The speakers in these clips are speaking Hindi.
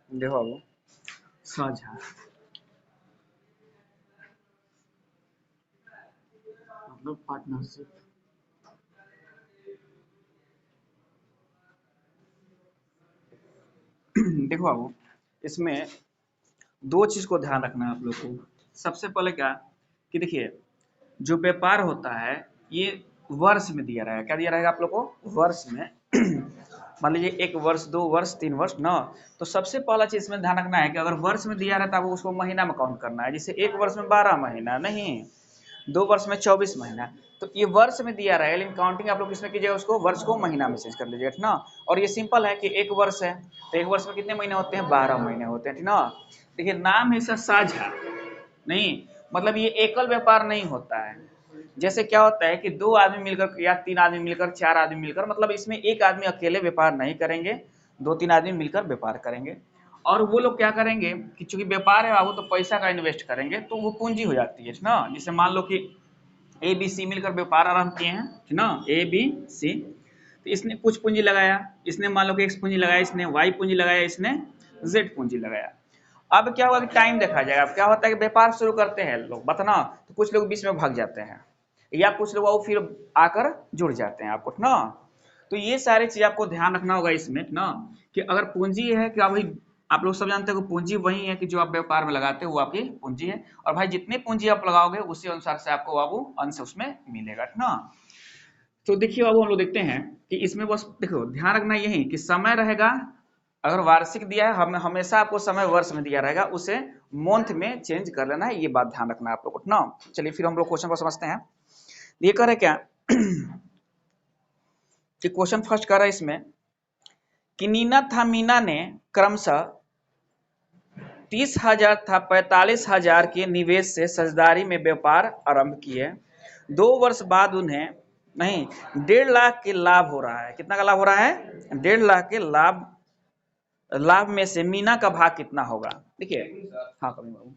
देखो बाबू, साझा मतलब पार्टनरशिप। देखो बाबू, इसमें दो चीज को ध्यान रखना है आप लोग को। सबसे पहले क्या कि देखिए, जो व्यापार होता है ये वर्ष में दिया रहेगा। क्या दिया रहेगा आप लोग को? वर्ष में। मान लीजिए 1 वर्ष, 2 वर्ष, 3 वर्ष ना। तो सबसे पहला चीज इसमें ध्यान रखना है कि अगर वर्ष में दिया रहता है तो उसको महीना में काउंट करना है। जैसे 1 वर्ष में 12 महीना नहीं, 2 वर्ष में 24 महीना। तो ये वर्ष में दिया रहेगा, लेकिन काउंटिंग आप लोग किसमें कीजिएगा? उसको वर्ष को महीना में चेंज कर लीजिएगा, ठीक ना। और ये सिंपल है कि 1 वर्ष है तो 1 वर्ष में कितने महीने होते हैं? 12 महीने होते हैं, ठीक ना। देखिए, नाम है इसका साझा, नहीं मतलब ये एकल व्यापार नहीं होता है। जैसे क्या होता है कि 2 आदमी मिलकर या 3 आदमी मिलकर, 4 आदमी मिलकर, मतलब इसमें एक आदमी अकेले व्यापार नहीं करेंगे, 2-3 आदमी मिलकर व्यापार करेंगे। और वो लोग क्या करेंगे कि चूंकि व्यापार है बाबू, तो पैसा का इन्वेस्ट करेंगे तो वो पूंजी हो जाती है ना। जैसे मान लो कि ए बी सी मिलकर व्यापार आरंभ किए हैं, ठीक ना, ए बी सी। तो इसने कुछ पूंजी लगाया, इसने मान लो कि एक्स पूंजी लगाया, इसने वाई पूंजी लगाया, इसने जेड पूंजी लगाया। अब क्या होगा कि टाइम देखा जाएगा। अब क्या होता है कि व्यापार शुरू करते हैं लोग बतना, तो कुछ लोग बीच में भाग जाते हैं या कुछ लोग वो फिर आकर जुड़ जाते हैं आपको ना। तो ये सारी चीज आपको ध्यान रखना होगा इसमें ना, कि अगर पूंजी है कि भाई, आप लोग सब जानते हो कि पूंजी वही है कि जो आप व्यापार में लगाते हो वो आपकी पूंजी है। और भाई जितनी पूंजी आप लगाओगे उसी अनुसार से आपको बाबू अंश उसमें मिलेगा, ठीक ना। तो देखिए बाबू, हम लोग देखते हैं कि इसमें बस देखो ध्यान रखना यही कि समय रहेगा। अगर वार्षिक दिया है, हम हमेशा आपको समय वर्ष में दिया रहेगा, उसे मंथ में चेंज कर लेना है। ये बात ध्यान रखना है आप लोग को ना। चलिए फिर हम लोग क्वेश्चन को समझते हैं। ये कह रहे क्या कि क्वेश्चन फर्स्ट कर रहा है इसमें कि नीना था मीना ने क्रमशः 30,000 था 45,000 के निवेश से साझेदारी में व्यापार आरंभ किए। 2 वर्ष बाद उन्हें नहीं 1.5 लाख के लाभ हो रहा है। कितना का लाभ हो रहा है? 1.5 लाख के लाभ में से मीना का भाग कितना होगा? देखिए, हाँ कभी बाबू,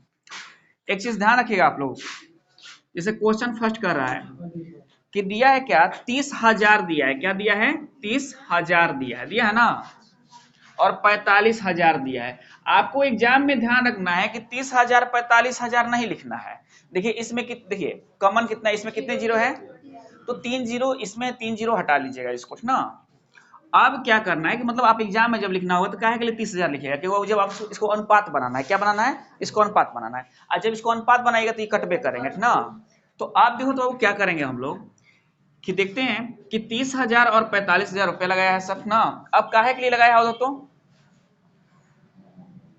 एक चीज ध्यान रखिएगा आप लोग। जैसे क्वेश्चन फर्स्ट कर रहा है कि दिया है क्या? 30,000 दिया है। क्या दिया है? 30,000 दिया है ना। और 45,000 दिया है। आपको एग्जाम में ध्यान रखना है कि 30,000 45,000 नहीं लिखना है। देखिए इसमें देखिए कॉमन कितना, इसमें कितने जीरो है? तो 3 जीरो, इसमें 3 जीरो हटा लीजिएगा इसको ना। अब क्या करना है कि मतलब आप एग्जाम में जब लिखना होगा तो काहे के लिए 30,000 लिखिएगा कि वो जब आप इसको अनुपात बनाना है। क्या बनाना है? इसको अनुपात बनाना है। और जब इसको अनुपात बनाएगा तो ये कटबे करेंगे, ठीक ना। तो आप देखो तो क्या करेंगे हम लोग कि देखते हैं कि 30,000 और 45,000 रुपये लगाया है सब ना। अब काहे के लिए लगाया होगा? तो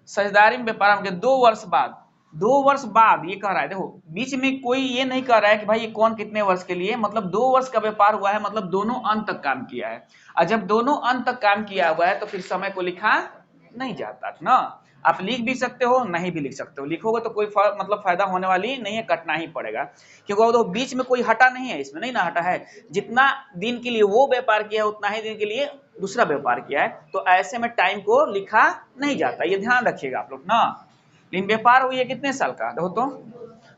साझेदारी में व्यापार के 2 वर्ष बाद, 2 वर्ष बाद ये कह रहा है। देखो बीच में कोई ये नहीं कह रहा है कि भाई ये कौन कितने वर्ष के लिए, मतलब 2 वर्ष का व्यापार हुआ है, मतलब दोनों अंत तक काम किया है। और जब दोनों अंत तक काम किया हुआ है तो फिर समय को लिखा नहीं जाता ना। आप लिख भी सकते हो, नहीं भी लिख सकते हो। लिखोगे तो कोई मतलब फायदा होने वाली नहीं है, कटना ही पड़ेगा। क्योंकि वो बीच में कोई हटा नहीं है, इसमें नहीं ना हटा है। जितना दिन के लिए वो व्यापार किया है उतना ही दिन के लिए दूसरा व्यापार किया है। तो ऐसे में टाइम को लिखा नहीं जाता, ये ध्यान रखिएगा आप लोग ना। लेकिन व्यापार हुई है कितने साल का? देखो तो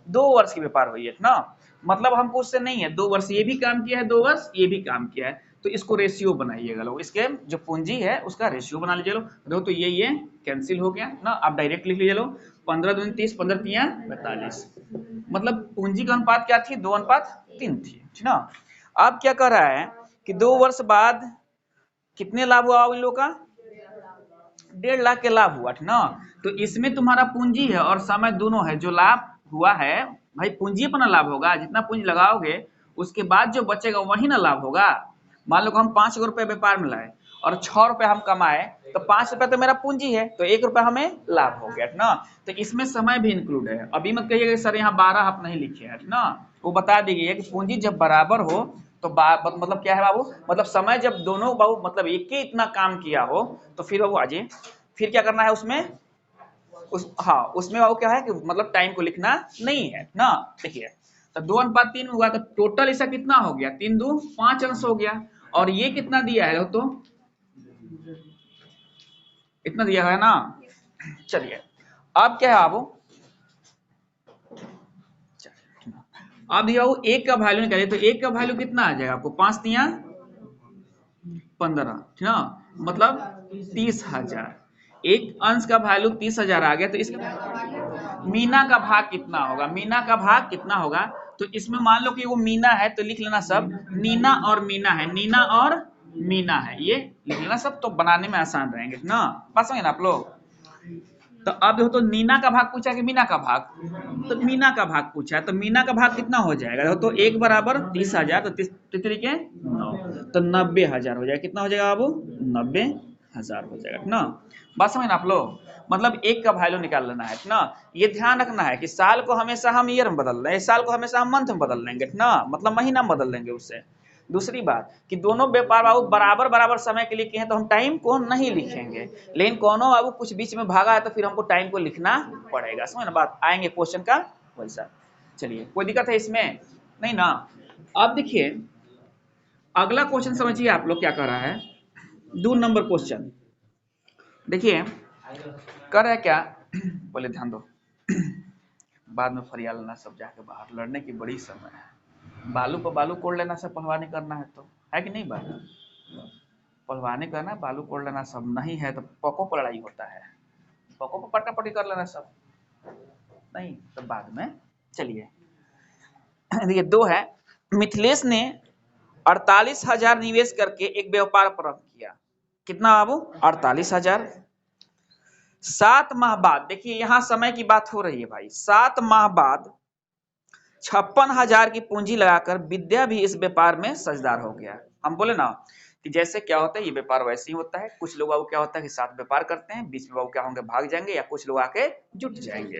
2 वर्ष की व्यापार हुई है ना। मतलब हमको उससे नहीं है, 2 वर्ष ये भी काम किया है, 2 वर्ष ये भी काम किया है। तो इसको रेशियो बनाइएगा लोग, इसके जो पूंजी है उसका रेशियो बना लीजिए लोग। देखो तो ये कैंसिल हो गया ना। आप डायरेक्ट लिख लीजिए लोग 15 दूनी 30, 15 तिया 42। मतलब पूंजी का अनुपात क्या थी? 2:3 थी, ठीक ना। अब क्या कर रहा है कि 2 वर्ष बाद कितने लाभ हुआ इन लोगों का? 1.5 लाख के लाभ हुआ, ठीक ना। तो इसमें तुम्हारा पूंजी है और समय दोनों है। जो लाभ हुआ है भाई, पूंजी पर ना लाभ होगा। जितना पूंजी लगाओगे उसके बाद जो बचेगा वही ना लाभ होगा। मान लो हम 5 रुपए व्यापार में लाए और 6 रुपए हम कमाए, तो 5 रुपए तो मेरा पूंजी है, तो 1 रुपए हमें लाभ हो गया, ठीक ना। तो इसमें समय भी इंक्लूड है। अभी मत कहिएगा सर यहाँ 12 आप नहीं लिखे हैं, ठीक ना। वो बता दीजिए कि पूंजी जब बराबर हो तो मतलब क्या है बाबू, मतलब समय जब दोनों बाबू मतलब एक ही इतना काम किया हो तो फिर बाबू आजे फिर क्या करना है उसमें हाँ उसमें बाबू क्या है कि मतलब टाइम को लिखना नहीं है ना। देखिए तो 2:3 हुआ तो टोटल ऐसा कितना हो गया? 3 2 5 अंश हो गया। और ये कितना दिया है? तो इतना दिया है ना। चलिए अब क्या है बाबू, अब दिया वो एक का वैल्यू निकालिए। तो एक का वैल्यू कितना आ जाएगा आपको? 5 तिया 15, ठीक ना, मतलब 30,000। एक अंश का वैल्यू 30,000 आ गया, तो इसका मीना का भाग कितना होगा, मीना का भाग कितना होगा। तो इसमें मान लो कि वो मीना है तो लिख लेना सब नीना और मीना है, नीना और मीना है, ये लिख लेना सब, तो बनाने में आसान रहेंगे ना, बात समझे ना आप लोग। तो अब देखो, तो नीना का भाग पूछा कि मीना का भाग, तो मीना का भाग पूछा है, तो मीना का भाग कितना हो जाएगा, देखो तो 1 बराबर 30,000, तो 30 तरीके 9, तो 90,000 हो जाएगा, कितना हो जाएगा बाबू, 90,000 हो जाएगा ना। बात समझ ना आप लोग, मतलब एक का वैल्यू निकाल लेना है ना। ये ध्यान रखना है कि साल को हमेशा हम ईयर में बदल रहे हैं, साल को हमेशा हम मंथ में बदल लेंगे ना, मतलब महीना में बदल लेंगे उससे। दूसरी बात कि दोनों व्यापार बाबू बराबर बराबर समय के लिए किए हैं, तो हम टाइम को नहीं लिखेंगे, लेकिन कोनो बाबू कुछ बीच में भागा है तो फिर हमको टाइम को लिखना पड़ेगा, समझ ना बात, आएंगे क्वेश्चन का वैसा। चलिए, कोई दिक्कत है इसमें नहीं ना। अब देखिए अगला क्वेश्चन समझिए आप लोग क्या कर रहा है, 2 नंबर क्वेश्चन देखिए कर रहा है क्या, पहले ध्यान दो, बाद में फरियाल लेना सब जाके बाहर, लड़ने की बड़ी समय है, बालू पर बालू कोड़ लेना सब, पहलवानी करना है तो, है कि नहीं बात, पहलवानी करना बालू कोड़ लेना सब, नहीं है तो पकों पर लड़ाई होता है, पकों पर पटापटी कर लेना सब, नहीं तो बाद में। चलिए देखिए 2 है, मिथिलेश ने 48,000 निवेश करके एक व्यापार प्रारंभ किया, कितना बाबू 48,000। 7 माह बाद, देखिए यहां समय की बात हो रही है भाई, 7 माह बाद 56,000 की पूंजी लगाकर विद्या भी इस व्यापार में साझेदार हो गया। हम बोले ना कि जैसे क्या होता है, ये व्यापार वैसे ही होता है, कुछ लोग क्या होता है कि साथ व्यापार करते हैं, बीच में बाबू क्या होंगे, भाग जाएंगे, या कुछ लोग आके जुट जाएंगे।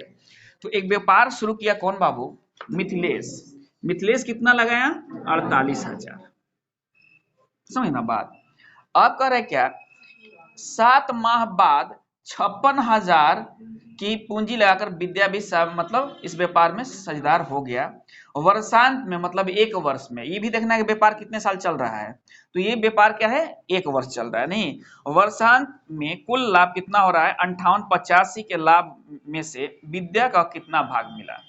तो एक व्यापार शुरू किया कौन बाबू, मिथिलेश। मिथिलेश कितना लगाया, 48,000, समझना बात। अब कह रहे क्या, 7 माह बाद 56,000 की पूंजी लगाकर विद्या भी मतलब इस व्यापार में साझेदार हो गया। वर्षांत में मतलब 1 वर्ष में, ये भी देखना है कि व्यापार कितने साल चल रहा है, तो ये व्यापार क्या है 1 वर्ष चल रहा है, नहीं वर्षांत में कुल लाभ कितना हो रहा है 58,85 के लाभ में से विद्या का कितना भाग मिला,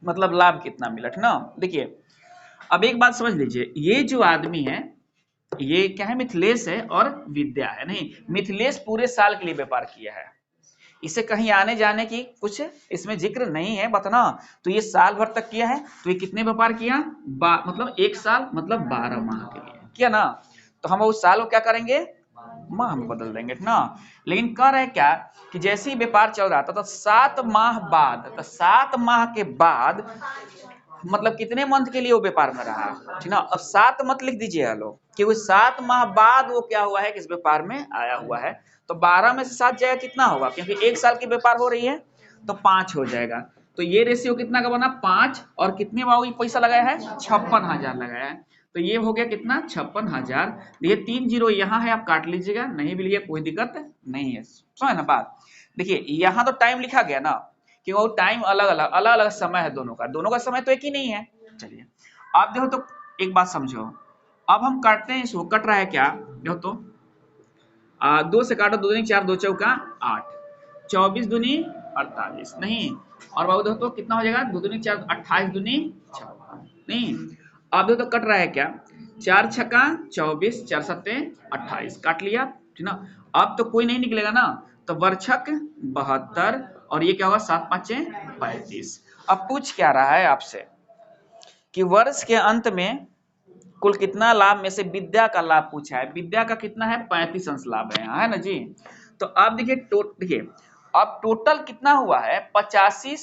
मतलब लाभ कितना मिला, ठीक ना। देखिए अब एक बात समझ लीजिए, ये जो आदमी है ये क्या है, मिथिलेश है और विद्या है, नहीं मिथिलेश पूरे साल के लिए व्यापार किया है, इसे कहीं आने जाने की कुछ इसमें जिक्र नहीं है बतना, तो ये साल भर तक किया है, तो ये कितने व्यापार किया, मतलब 1 साल मतलब 12 माह के लिए किया ना, तो हम उस साल को क्या करेंगे माह में बदल देंगे ना। लेकिन कह रहे क्या कि जैसे ही व्यापार चल रहा था तो 7 माह बाद, तो 7 माह के बाद मतलब कितने मंथ के लिए वो व्यापार में रहा, ठीक ना। अब 7 मत लिख दीजिए लोग, क्योंकि 7 माह बाद वो क्या हुआ है कि इस व्यापार में आया हुआ है, तो 12 में से 7 जाएगा कितना होगा, क्योंकि 1 साल की व्यापार हो रही है तो 5 हो जाएगा, तो ये रेशियो कितना का बना 5, और कितने बाबू ये पैसा लगाया है 56,000 लगाया है, तो ये हो गया कितना 56,000। ये 3 जीरो यहाँ है, आप काट लीजिएगा, नहीं भी लिया कोई दिक्कत नहीं है, समझ ना बात। देखिए यहाँ तो टाइम लिखा गया ना, कि वो टाइम अलग अलग समय है दोनों का समय तो एक ही नहीं है। चलिए आप देखो तो एक बात समझो, अब हम काटते हैं इसको, कट रहा है क्या, देखो तो 2 से काटो, 2 दूनी 4, 2 चौका 8, 24 दूनी 48, नहीं और बाबू देखो तो कितना हो जाएगा, 2 दूनी 4, 28 दूनी 56, नहीं अब देखो तो कट रहा है क्या, 4 छक्का 24, 4 सत्ते 28, काट लिया, ठीक ना। अब तो कोई नहीं निकलेगा ना, तो वर्षक 72 और ये क्या होगा 7 5 35। अब पूछ क्या रहा है आपसे कि वर्ष के अंत में कुल कितना लाभ में से विद्या का लाभ पूछा है, विद्या का कितना है 35 अंश लाभ है यहाँ, है ना जी। तो अब देखिए देखिए अब टोटल कितना हुआ है 58 से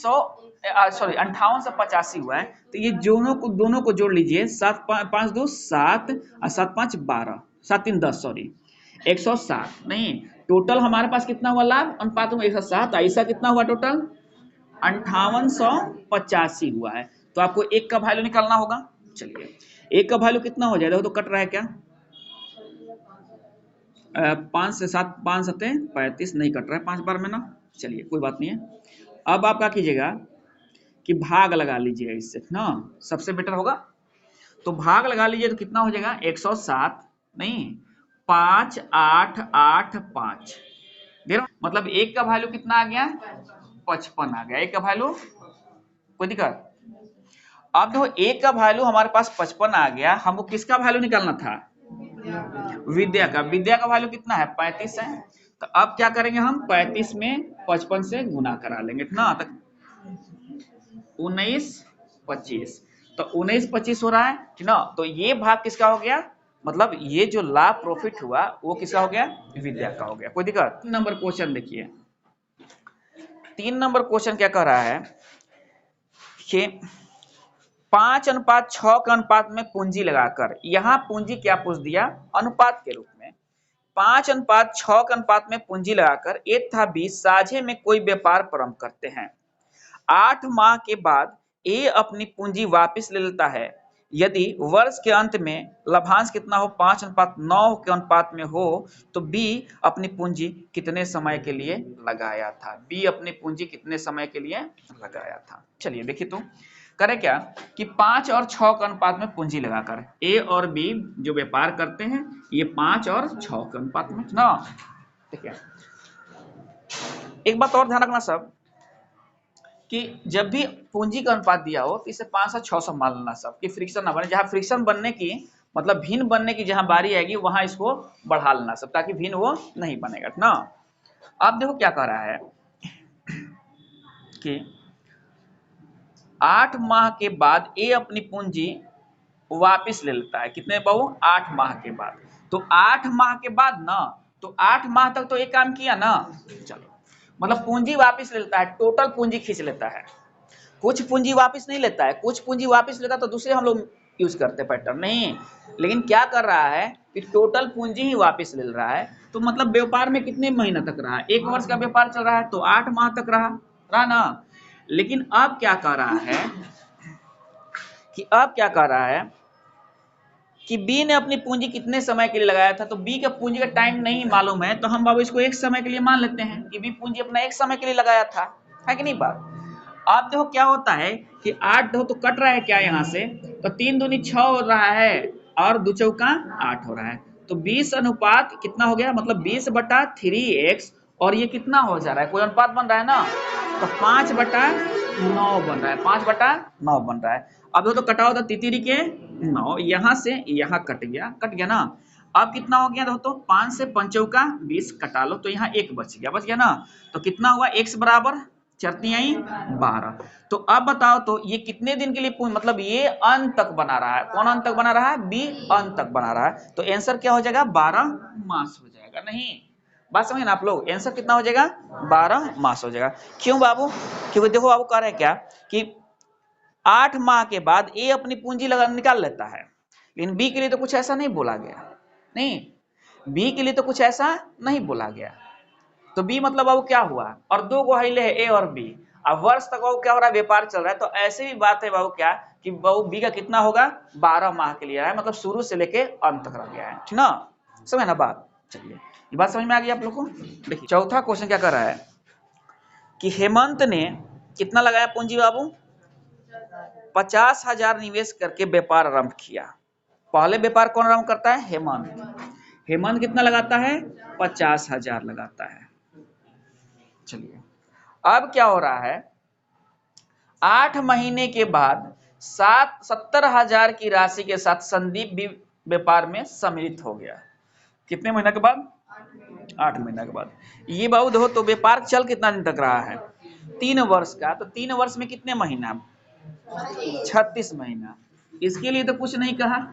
85 हुआ है, तो ये दोनों को जोड़ लीजिए, 7 5 2 7 और 7 5 12, 7 3 10 सॉरी 107, नहीं टोटल हमारे पास कितना हुआ लाभ अनुपात में 107, ऐसा कितना हुआ टोटल 5885 हुआ है, तो आपको एक का वैल्यू निकालना होगा। चलिए एक का वैल्यू कितना हो जाएगा, तो कट रहा है क्या 5 से 7, 5 सत्ते 35, नहीं कट रहा है 5 बार में ना, चलिए कोई बात नहीं है। अब आप क्या कीजिएगा कि भाग लगा लीजिएगा इससे ना, सबसे बेटर होगा, तो भाग लगा लीजिए तो कितना हो जाएगा 107, नहीं 5 8 8 5, मतलब एक का वैल्यू कितना आ गया 55 आ गया, एक का वैल्यू कोई दिक्कत। अब देखो एक का वैल्यू हमारे पास 55 आ गया, हमको किसका वैल्यू निकालना था विद्या का, विद्या का वैल्यू कितना है 35 है, तो अब क्या करेंगे हम 35 में 55 से गुना करा लेंगे ना, तक 19 25, तो 19 25 हो रहा है ठीक ना। तो ये भाग किसका हो गया, मतलब ये जो लाभ प्रॉफिट हुआ वो किसका हो गया, विद्या का हो गया। कोई दिक्कत। नंबर क्वेश्चन देखिए, 3 नंबर क्वेश्चन क्या कह रहा है कि 5:6 के अनुपात में पूंजी लगाकर, यहां पूंजी क्या पूछ दिया, अनुपात के रूप में। 5:6 के अनुपात में पूंजी लगाकर ए तथा बी साझे में कोई व्यापार प्रारंभ करते हैं। 8 माह के बाद ए अपनी पूंजी वापस ले लेता है। यदि वर्ष के अंत में लाभांश कितना हो, 5:9 के अनुपात में हो, तो बी अपनी पूंजी कितने समय के लिए लगाया था, बी अपनी पूंजी कितने समय के लिए लगाया था। चलिए देखिए, तो करे क्या कि 5 और 6 के अनुपात में पूंजी लगाकर ए और बी जो व्यापार करते हैं, ये 5 और 6 के अनुपात में ना। देखिए एक बात और ध्यान रखना सब, कि जब भी पूंजी का अनुपात दिया हो तो इसे 500-600 मान लेना सब, कि फ्रिक्शन ना बने। जहां फ्रिक्शन बनने की मतलब भिन्न बनने की जहां बारी आएगी वहां इसको बढ़ा लेना सब, ताकि भिन्न वो नहीं बनेगा ना। अब देखो क्या कह रहा है कि 8 माह के बाद ए अपनी पूंजी वापिस ले लेता है। कितने बाबू, 8 माह के बाद। तो 8 माह के बाद ना, तो 8 माह तक तो एक काम किया ना, चलो मतलब पूंजी वापिस ले लेता है, टोटल पूंजी खींच लेता है। कुछ पूंजी वापस नहीं लेता है, कुछ पूंजी वापस लेता तो दूसरे हम लोग यूज करते पैटर्न नहीं, लेकिन क्या कर रहा है कि टोटल पूंजी ही वापस ले रहा है। तो मतलब व्यापार में कितने महीना तक रहा, 1 वर्ष का व्यापार चल रहा है तो 8 माह तक रहा ना। लेकिन अब क्या कर रहा है कि बी ने अपनी पूंजी कितने समय के लिए लगाया था, तो बी का पूंजी का टाइम नहीं मालूम है, तो हम बाबू इसको एक समय के लिए मान लेते हैं कि बी पूंजी अपना एक समय के लिए लगाया था, है कि नहीं बात। अब देखो क्या होता है कि 8 देखो तो कट रहा है क्या यहाँ से, तो 3 दूनी 6 हो रहा है और 2 चौका 8 हो रहा है, तो 20 अनुपात कितना हो गया, मतलब 20/3x, और ये कितना हो जा रहा है, कोई अनुपात बन रहा है ना, तो 5/9 बन रहा है, 5/9 बन रहा है। अब देखो तो कटाओ तो तितिरी के 9, यहाँ से यहाँ कट गया ना। अब कितना हो गया दोस्तों, 5 से 5 चौका 20 कटा लो, तो यहाँ 1 बच गया ना। तो कितना हुआ, x बराबर 4×3=12। तो अब बताओ तो ये कितने दिन के लिए, मतलब ये अंत तक बना रहा है, कौन अंत तक बना रहा है, बी अंत तक बना रहा है। तो आंसर क्या हो जाएगा, 12 मास हो जाएगा। नहीं, बात समझे ना आप लोग, आंसर कितना हो जाएगा, 12 मास हो जाएगा। क्यों बाबू, क्योंकि देखो बाबू कह रहे हैं क्या कि 8 माह के बाद ए अपनी पूंजी लगा निकाल लेता है, लेकिन बी के लिए तो कुछ ऐसा नहीं बोला गया, नहीं बी के लिए तो कुछ ऐसा नहीं बोला गया। तो बी मतलब अब क्या हुआ, और 2 गोहाइले है ए और बी, अब वर्ष तक बाबू क्या हो रहा है, व्यापार चल रहा है। तो ऐसे भी बात है बाबू क्या कि बाबू बी का कितना होगा, 12 माह के लिए है, मतलब शुरू से लेके अंत तक रह गया है, ठीक ना, समझ ना बात। चलिए ये बात समझ में आ गई आप लोग को। देखिए चौथा क्वेश्चन क्या कर रहा है कि हेमंत ने कितना लगाया पूंजी बाबू, 50,000 निवेश करके व्यापार आरंभ किया। पहले व्यापार कौन आरंभ करता है, हेमंत कितना लगाता है, 50,000 लगाता है। चलिए अब क्या हो रहा है, 8 महीने के बाद 70,000 की राशि के साथ संदीप भी व्यापार में सम्मिलित हो गया। कितने महीने के बाद, 8 महीने के बाद। ये बाबू देखो तो व्यापार चल कितना दिन तक रहा है, 3 वर्ष का। तो 3 वर्ष में कितने महीना, 36 महीना। इसके लिए तो कुछ नहीं कहा,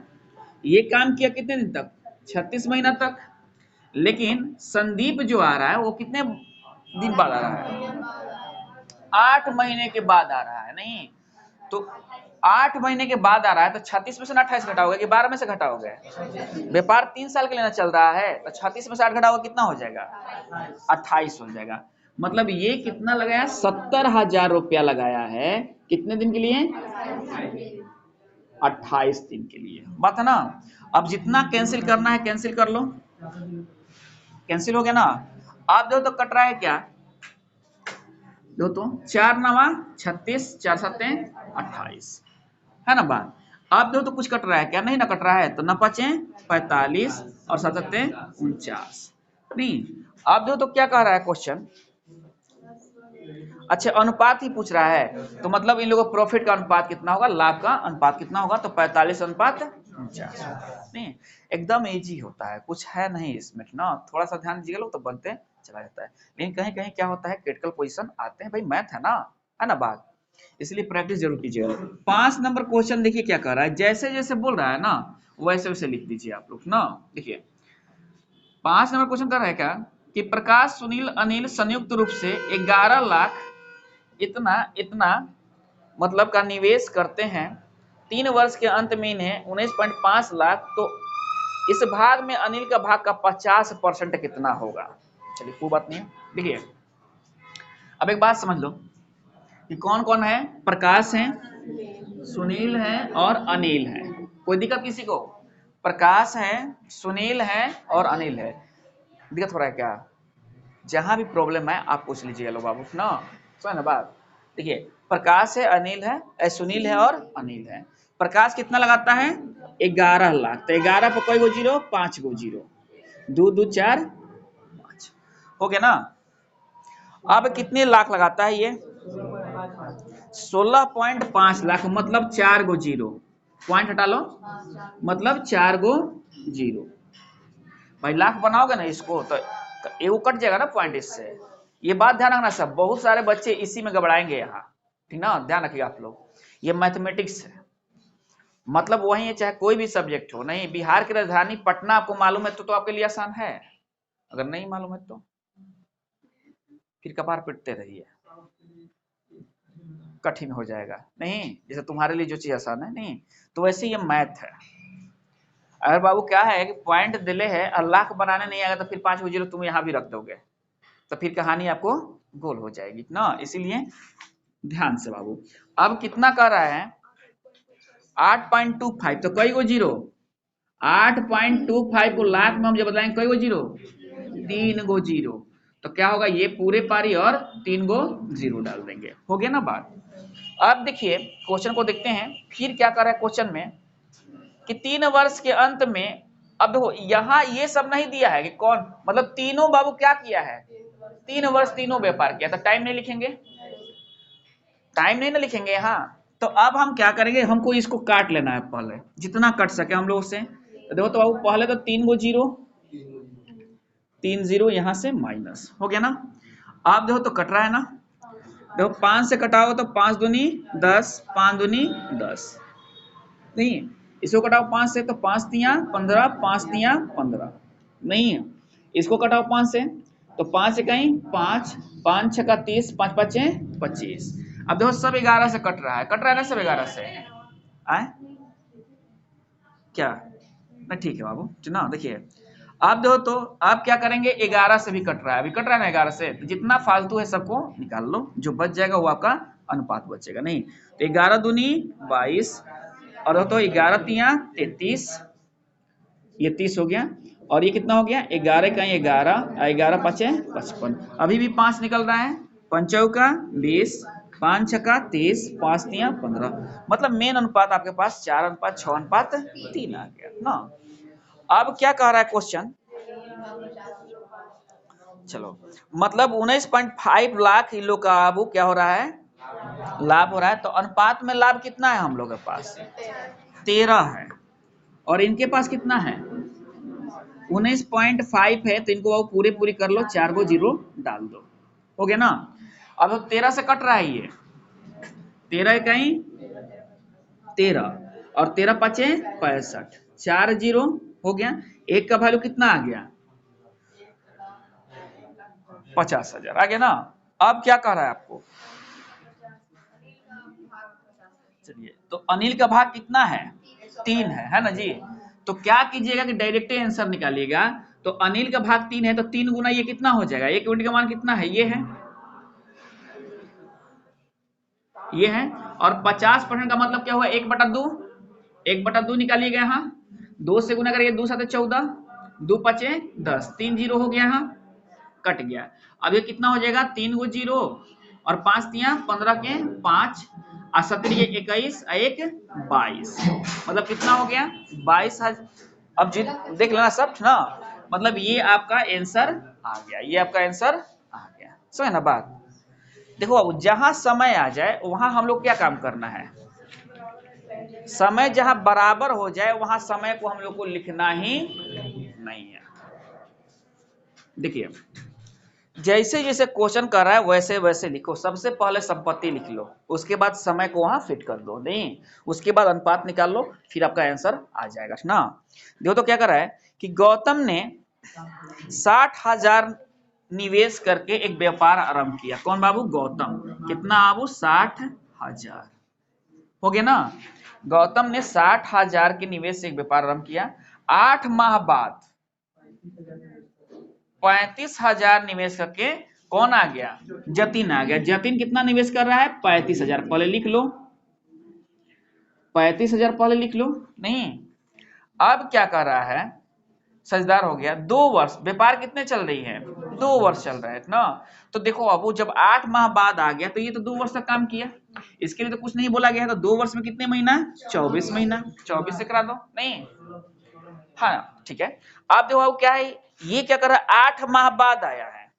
ये काम किया कितने दिन तक, 36 महीना तक। लेकिन संदीप जो आ रहा है वो कितने दिन बाद आ रहा है, 8 महीने के बाद आ रहा है। नहीं तो 8 महीने के बाद आ रहा है, तो 36 में से 28 घटाओगे कि 12 में से घटाओगे, व्यापार 3 साल के लिए चल रहा है, तो 36 में से 8 घटाओगे कितना हो जाएगा, 28 हो जाएगा। मतलब ये कितना लगाया, 70,000 रुपया लगाया है, कितने दिन के लिए, 28 दिन के लिए, बात है ना। अब जितना कैंसिल करना है कैंसिल कर लो, कैंसिल हो गया ना। आप देखो तो कट रहा है क्या, दो तो 4 9 36, 4 7 28, है ना बात। आप देखो तो कुछ कट रहा है क्या, नहीं ना कट रहा है, तो 9 5 45 और 7 7 49। नहीं, आप देखो तो क्या कह रहा है क्वेश्चन, अच्छा अनुपात ही पूछ रहा है, तो मतलब इन लोगों प्रॉफिट का अनुपात कितना होगा, लाभ का अनुपात कितना होगा, तो 45:49। नहीं एकदम इजी होता है, कुछ है नहीं इसमें ना, थोड़ा सा ध्यान दीजिएगा लोग तो बनते चला जाता है। लेकिन कहीं कहीं क्या होता है, क्रिटिकल पोजीशन आते हैं, भाई मैथ है ना बात, इसलिए प्रैक्टिस जरूर कीजिएगा। 5 नंबर क्वेश्चन देखिए क्या कर रहा है, जैसे जैसे बोल रहा है ना वैसे वैसे लिख दीजिए आप लोग ना। देखिए 5 नंबर क्वेश्चन कर रहा है क्या कि प्रकाश, सुनील, अनिल संयुक्त रूप से 11 लाख इतना इतना मतलब का निवेश करते हैं, 3 वर्ष के अंत में इन्हें 19.5 लाख, तो इस भाग में अनिल का भाग का 50% कितना होगा। चलिए कोई बात नहीं है। देखिए अब एक बात समझ लो कि कौन कौन है, प्रकाश है, सुनील है और अनिल है। कोई दिक्कत किसी को? प्रकाश है, सुनील है और अनिल है। दिक्कत हो रहा है क्या? जहां भी प्रॉब्लम है आप पूछ लीजिए लो बाबू ना, समझ ना बात। देखिए प्रकाश है, अनिल है, सुनील है और अनिल है। प्रकाश कितना लगाता है 11 लाख, तो 11 पर कोई गो जीरो, 5 गो जीरो, 2 2 4 5 हो गया ना। अब कितने लाख लगाता है ये 16.5 लाख, मतलब 4 गो जीरो, पॉइंट हटा लो, मतलब 4 गो जीरो। भाई लाख बनाओगे ना इसको तो एगो कट जाएगा ना पॉइंट इससे। ये बात ध्यान रखना सब, बहुत सारे बच्चे इसी में घबराएंगे यहाँ, ठीक ना, ध्यान रखिएगा आप लोग। ये मैथमेटिक्स है, मतलब वही है चाहे कोई भी सब्जेक्ट हो। नहीं, बिहार की राजधानी पटना आपको मालूम है तो आपके लिए आसान है, अगर नहीं मालूम है तो फिर कपार पिटते रहिए, कठिन हो जाएगा। नहीं, जैसे तुम्हारे लिए जो चीज आसान है, नहीं तो वैसे ये मैथ है। अगर बाबू क्या है कि पॉइंट दिले है और लाख बनाने नहीं आएगा तो फिर 5 गो जीरो तुम यहाँ भी रख दोगे तो फिर कहानी आपको गोल हो जाएगी ना, इसीलिए ध्यान से बाबू। अब कितना कर रहा है 8.25, तो कई गो जीरो, 8.25 को लाख में हम जब बताएंगे कई गो जीरो, 3 गो जीरो, तो क्या होगा ये पूरे पारी और 3 गो जीरो डाल देंगे, हो गया ना बात। अब देखिए क्वेश्चन को देखते हैं फिर क्या कर रहा है क्वेश्चन में कि 3 वर्ष के अंत में, अब देखो यहाँ ये सब नहीं दिया है कि कौन, मतलब तीनों बाबू क्या किया है, 3 वर्ष तीनों व्यापार किया, तो टाइम नहीं लिखेंगे, टाइम नहीं ना लिखेंगे यहाँ। तो अब हम क्या करेंगे, हमको इसको काट लेना है पहले, जितना कट सके हम लोग से। तो देखो तो बाबू पहले तो 3 गो जीरो, 3 जीरो यहाँ से माइनस हो गया ना। अब देखो तो कट रहा है ना, देखो 5 से कटाओ तो 5 दूनी 10, 5 दूनी 10, नहीं इसको कटाओ 5 से तो 5 तिया 15, 5 तिया 15, नहीं इसको कटाओ 5 से तो 5 से कहीं 5, 5 छक्का 30, 5 5 25। अब देखो सब 11 से कट रहा है, कट रहा है ना सब 11 से, आए क्या ना, ठीक है बाबू ना। देखिए आप देखो तो आप क्या करेंगे, 11 से भी कट रहा है, अभी कट रहा है ना 11 से, तो जितना फालतू है सबको निकाल लो, जो बच जाएगा वो आपका अनुपात बचेगा। नहीं तो 11 दूनी 22 और तो 11 तिया 33, ये 30 हो गया, और ये कितना हो गया 11 का 11, 11 5 55, अभी भी 5 निकल रहा है, 5 का 20, 5 छक्का 30, 5 तिया 15, मतलब मेन अनुपात आपके पास 4:6:3 आ गया ना। अब क्या कह रहा है क्वेश्चन, चलो मतलब 19.5 लाख इन लोग का अब क्या हो रहा है, लाभ हो रहा है। तो अनुपात में लाभ कितना है हम लोग के पास 13 है, और इनके पास कितना है 19.5 है, तो इनको पूरे पूरी कर लो, 4 गो जीरो डाल दो, हो गया ना। अब 13 से कट रहा है ये, 13 कहीं 13 और 13 5 65, 4 जीरो हो गया, एक का वैल्यू कितना आ गया 50,000 आ गया ना। अब क्या कह रहा है आपको, चलिए तो अनिल का भाग कितना है 3 है ना जी। तो क्या कीजिएगा कि डायरेक्ट आंसर निकालिएगा, तो अनिल का भाग 3 है तो 3 गुना ये कितना हो जाएगा, 1 यूनिट का मान कितना है, ये है, ये है, और 50% का मतलब क्या हुआ 1/2, 1/2 निकालिएगा यहाँ, 2 से गुना करिए, 2 7 14, 2 5 10, 3 जीरो हो गया यहाँ, कट गया। अब ये कितना हो जाएगा 3 गो जीरो और 5 तिया 15 के 5 और 17 ये 21 1 22, मतलब कितना हो गया 22,000। अब देख लेना सब ना, मतलब ये आपका आंसर आ गया, ये आपका आंसर आ गया, समझ ना बात। देखो अब जहां समय आ जाए वहां हम लोग क्या काम करना है, समय जहां बराबर हो जाए वहां समय को हम लोग को लिखना ही नहीं है। देखिए जैसे जैसे क्वेश्चन कर रहा है वैसे वैसे लिखो। सबसे पहले संपत्ति लिख लो, उसके बाद समय को वहां फिट कर दो, नहीं उसके बाद अनुपात निकाल लो, फिर आपका आंसर आ जाएगा ना। देखो तो क्या कर रहा है कि गौतम ने 60,000 निवेश करके एक व्यापार आरंभ किया। कौन बाबू? गौतम। कितना बाबू? 60,000 हो गया ना। गौतम ने 60,000 के निवेश से एक व्यापार आरंभ किया। 8 माह बाद 35,000 निवेश करके कौन आ गया? जतिन आ गया। जतिन कितना निवेश कर रहा है? 35,000। पहले लिख लो, 35,000 पहले लिख लो। नहीं, अब क्या कर रहा है? साझेदार हो गया। 2 वर्ष, व्यापार कितने चल रही है? 2 वर्ष चल रहा है ना। तो देखो अब वो जब 8 माह बाद आ गया तो ये तो 2 वर्ष तक काम किया, इसके लिए तो कुछ नहीं बोला गया है। तो 2 वर्ष में कितने महीना? 24 महीना। 24 से करा दो। नहीं, हाँ ठीक है। आप देखो क्या है, ये क्या कर रहा है? 8 माह बाद आया है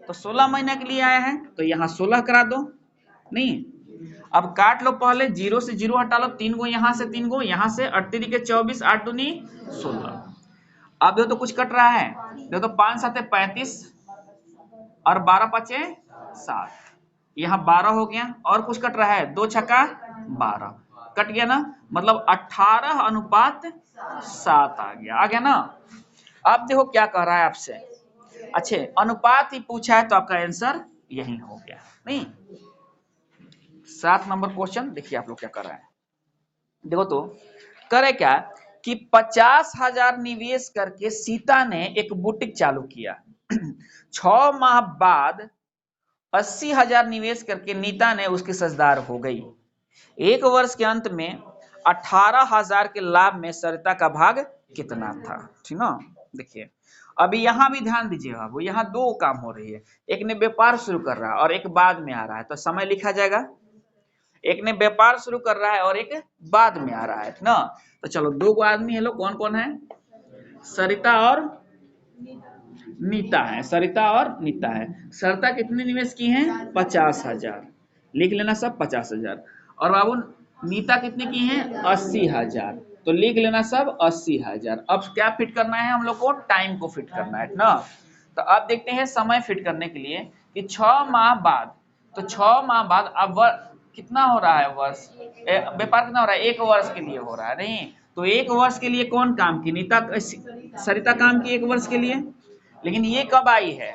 तो 16 महीने के लिए आया है, तो यहाँ 16 करा दो। नहीं, अब काट लो, पहले 0 से 0 हटा लो, 3 गो यहाँ से, 3 गो यहाँ से, 8 के 24, 8 दूनी 16। अब देखो तो कुछ कट रहा है। देखो तो 5 7 35 और 12 5 7, यहाँ 12 हो गया। और कुछ कट रहा है, 2 छक्का 12 कट गया ना, मतलब 18:7 आ गया ना। अब देखो क्या कह रहा है आपसे, अच्छे अनुपात ही पूछा है तो आपका आंसर यही हो गया। नहीं, 7 नंबर क्वेश्चन देखिए आप लोग क्या कर रहे हैं। देखो तो करे क्या कि 50,000 निवेश करके सीता ने एक बुटीक चालू किया। 6 माह बाद 80,000 निवेश करके नीता ने उसकी साझेदार हो गई। 1 वर्ष के अंत में 18,000 के लाभ में सरिता का भाग कितना था? ठीक ना। देखिए अभी यहां भी ध्यान दीजिएगा, वो यहाँ 2 काम हो रही है। एक ने व्यापार शुरू कर रहा है और एक बाद में आ रहा है, तो समय लिखा जाएगा। एक ने व्यापार शुरू कर रहा है और एक बाद में आ रहा है ना। तो चलो 2 गो आदमी है, लोग कौन कौन है? सरिता और नीता है। सरिता और नीता है। सरिता कितने निवेश की हैं? 50,000। लिख लेना सब 50,000। और बाबू नीता कितने की हैं? 80,000। तो लिख लेना सब 80,000। अब क्या फिट करना है हम लोग को? टाइम को फिट करना है ना। तो अब देखते हैं समय फिट करने के लिए कि 6 माह बाद, तो 6 माह बाद अब कितना हो रहा है वर्ष? व्यापार कितना हो रहा है? 1 वर्ष के लिए हो रहा है। नहीं, तो 1 वर्ष के लिए कौन काम की? नीता, सरिता काम की 1 वर्ष के लिए। लेकिन ये कब आई है?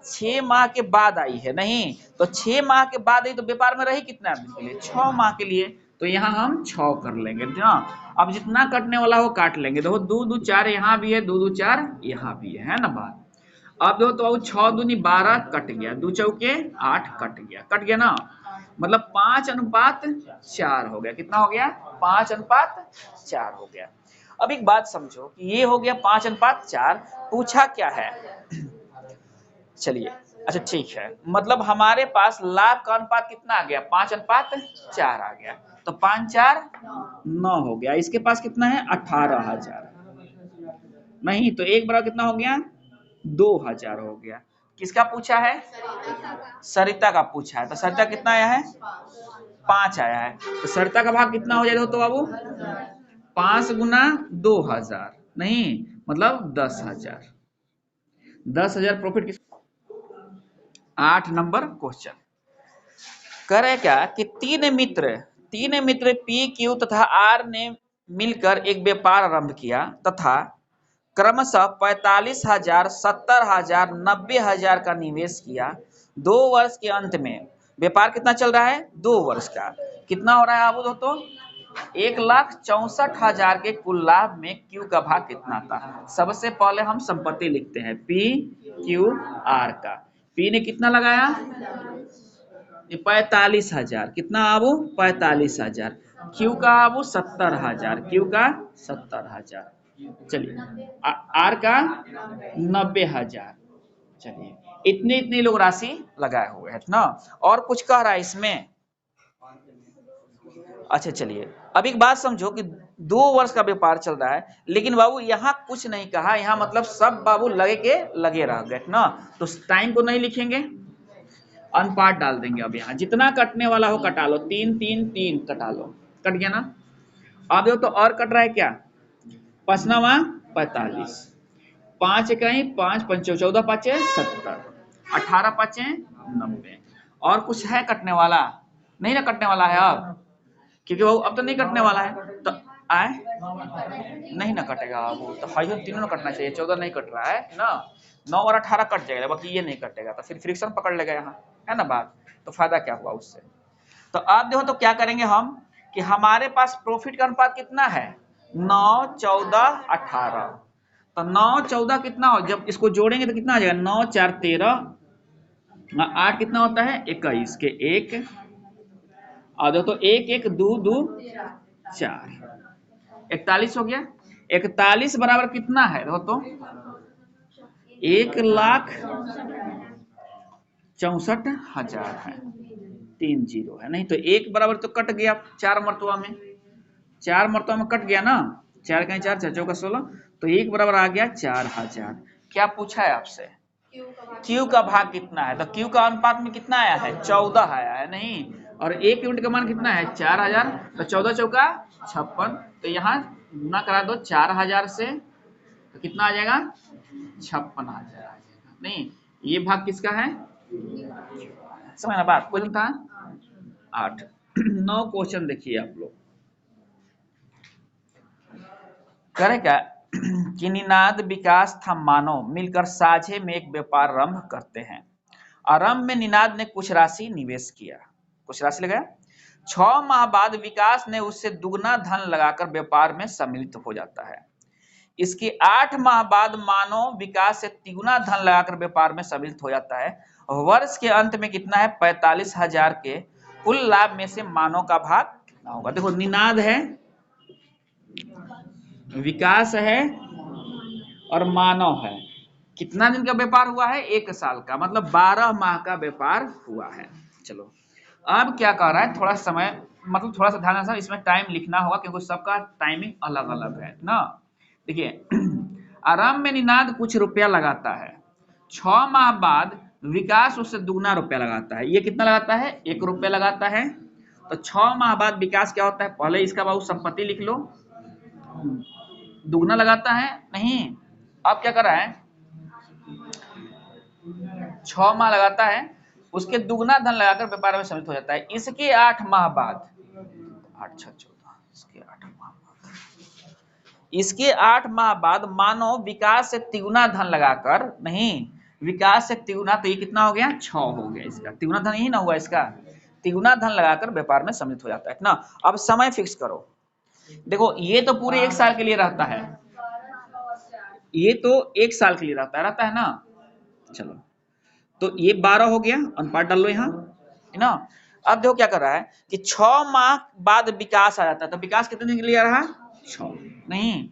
6 माह के बाद आई है। नहीं, तो 6 माह के बाद आई तो व्यापार में रही कितना आदमी के लिए? 6 माह के लिए। तो यहाँ हम 6 कर लेंगे ना। अब जितना कटने वाला हो काट लेंगे। देखो 2 2 4 यहाँ भी है, 2 2 4 यहाँ भी है ना बात। अब देखो तो 6 दूनी 12 कट गया, 2 चौके 8 कट गया ना। मतलब 5:4 हो गया। कितना हो गया? 5:4 हो गया। अब एक बात समझो कि ये हो गया 5:4। पूछा क्या है? चलिए अच्छा ठीक है, मतलब हमारे पास लाभ का अनुपात कितना आ गया? 5:4 आ गया। तो 5 4 9 हो गया। इसके पास कितना है? 18,000। नहीं, तो एक बराबर कितना हो गया? 2,000 हो गया। किसका पूछा है? सरिता का पूछा है। तो सरिता कितना आया है? 5 आया है। तो सरिता का भाग कितना हो जाएगा तो बाबू? 5 गुना 2,000, नहीं मतलब 10,000। 10,000 प्रॉफिट किस? 8 नंबर क्वेश्चन करे क्या कि तीन मित्र पी क्यू तथा आर ने मिलकर एक व्यापार आरंभ किया तथा क्रमशः 45,000, 70,000, 90,000 का निवेश किया। 2 वर्ष के अंत में व्यापार कितना चल रहा है? 2 वर्ष का। कितना हो रहा है आबू दोस्तों? 1,64,000 के कुल लाभ में क्यू का भाग कितना था? सबसे पहले हम संपत्ति लिखते हैं पी क्यू आर का। पी ने कितना लगाया? 45,000। कितना आबू? 45,000। क्यू का आबू 70,000। क्यू का 70,000। चलिए आर का 90,000। चलिए इतने इतने लोग राशि लगाए हुए हैं ना। और कुछ कह रहा है इसमें? अच्छा चलिए अब एक बात समझो कि 2 वर्ष का व्यापार चल रहा है, लेकिन बाबू यहाँ कुछ नहीं कहा। यहाँ मतलब सब बाबू लगे रह गए ना। तो टाइम को नहीं लिखेंगे, अनुपात डाल देंगे। अब यहाँ जितना कटने वाला हो कटा लो। 3 3 3 कटा लो, कट गया ना। अब देखो तो और कट रहा है क्या? 5 9 45। 5 इकाई 5 पंचो 14 पाँचे 70, 18 पाँचे 90। और कुछ है कटने वाला? नहीं ना कटने वाला है अब, क्योंकि वो अब तो नहीं कटने वाला है तो आए नहीं ना कटेगा वो तो हाई तीनों ना कटना चाहिए, 14 नहीं कट रहा है ना, 9 और 18 कट जाएगा, बाकी ये नहीं कटेगा तो फिर फ्रिक्शन पकड़ लेगा यहाँ, है ना बात। तो फायदा क्या हुआ उससे। तो अब देखो तो क्या करेंगे हम कि हमारे पास प्रॉफिट का अनुपात कितना है 9 14 18, तो 9 14 कितना हो, जब इसको जोड़ेंगे तो कितना आ जाएगा 9 4 13, 8 कितना होता है 21 के 1 और तो 1 1 2 2 4, 41 हो गया। 41 बराबर कितना है देखो तो 1,64,000 है, 3 जीरो है, नहीं तो 1 बराबर तो कट गया 4 मरतबा में, 4 मरतबा में कट गया ना, 4 कहीं 4 4 चौका 16, तो 1 बराबर आ गया 4,000। क्या पूछा है आपसे Q का भाग कितना है, तो Q का अनुपात में कितना आया है 14 आया है नहीं, और 1 यूनिट का मान कितना है 4,000, तो 14 चौका 56, तो यहाँ गुना करा दो 4,000 से तो कितना आ जाएगा 56,000 आ जाएगा, नहीं ये भाग किसका है, समझ ना बात। क्वेश्चन था 8 9 क्वेश्चन देखिए आप लोग करे क्या कि निनाद विकास था मानव मिलकर साझे में एक व्यापार आरंभ करते हैं। आरंभ में निनाद ने कुछ राशि निवेश किया, कुछ राशि लगाया, 6 माह बाद विकास ने उससे दुगना धन लगाकर व्यापार में सम्मिलित हो जाता है। इसके 8 माह बाद मानव विकास से तिगुना धन लगाकर व्यापार में सम्मिलित हो जाता है। वर्ष के अंत में कितना है 45,000 के कुल लाभ में से मानव का भाग कितना होगा। देखो निनाद है, विकास है और मानव है, कितना दिन का व्यापार हुआ है 1 साल का, मतलब 12 माह का व्यापार हुआ है। चलो अब क्या कह रहा है, थोड़ा समय मतलब थोड़ा सा ध्यान से इसमें टाइम लिखना होगा क्योंकि सबका टाइमिंग अलग अलग है ना। देखिए आरंभ में निनाद कुछ रुपया लगाता है, 6 माह बाद विकास उससे दुगना रुपया लगाता है। ये कितना लगाता है 1 रुपया लगाता है, तो 6 माह बाद विकास क्या होता है, पहले इसका बाबू संपत्ति लिख लो, दुगना लगाता है नहीं, अब क्या कर रहा है 6 माह लगाता है, उसके दुगना धन लगाकर व्यापार में सम्मिलित हो जाता है। इसके 8 माह बाद 8 6 14 इसके 8 माह बाद, इसके 8 माह बाद मानो विकास से तिगुना धन लगाकर, नहीं विकास से तिगुना, तो ये कितना हो गया 6 हो गया, इसका तिगुना धन यही ना हुआ, इसका तिगुना धन लगाकर व्यापार में सम्मिलित हो जाता है ना। अब समय फिक्स करो, देखो ये तो पूरे 1 साल के लिए रहता है, ये तो 1 साल के लिए रहता है ना। चलो तो ये 12 हो गया, अनुपात डाल लो यहाँ है ना। अब देखो क्या कर रहा है कि 6 माह बाद विकास आ जाता है, तो विकास कितने दिन के लिए रहा 6 नहीं।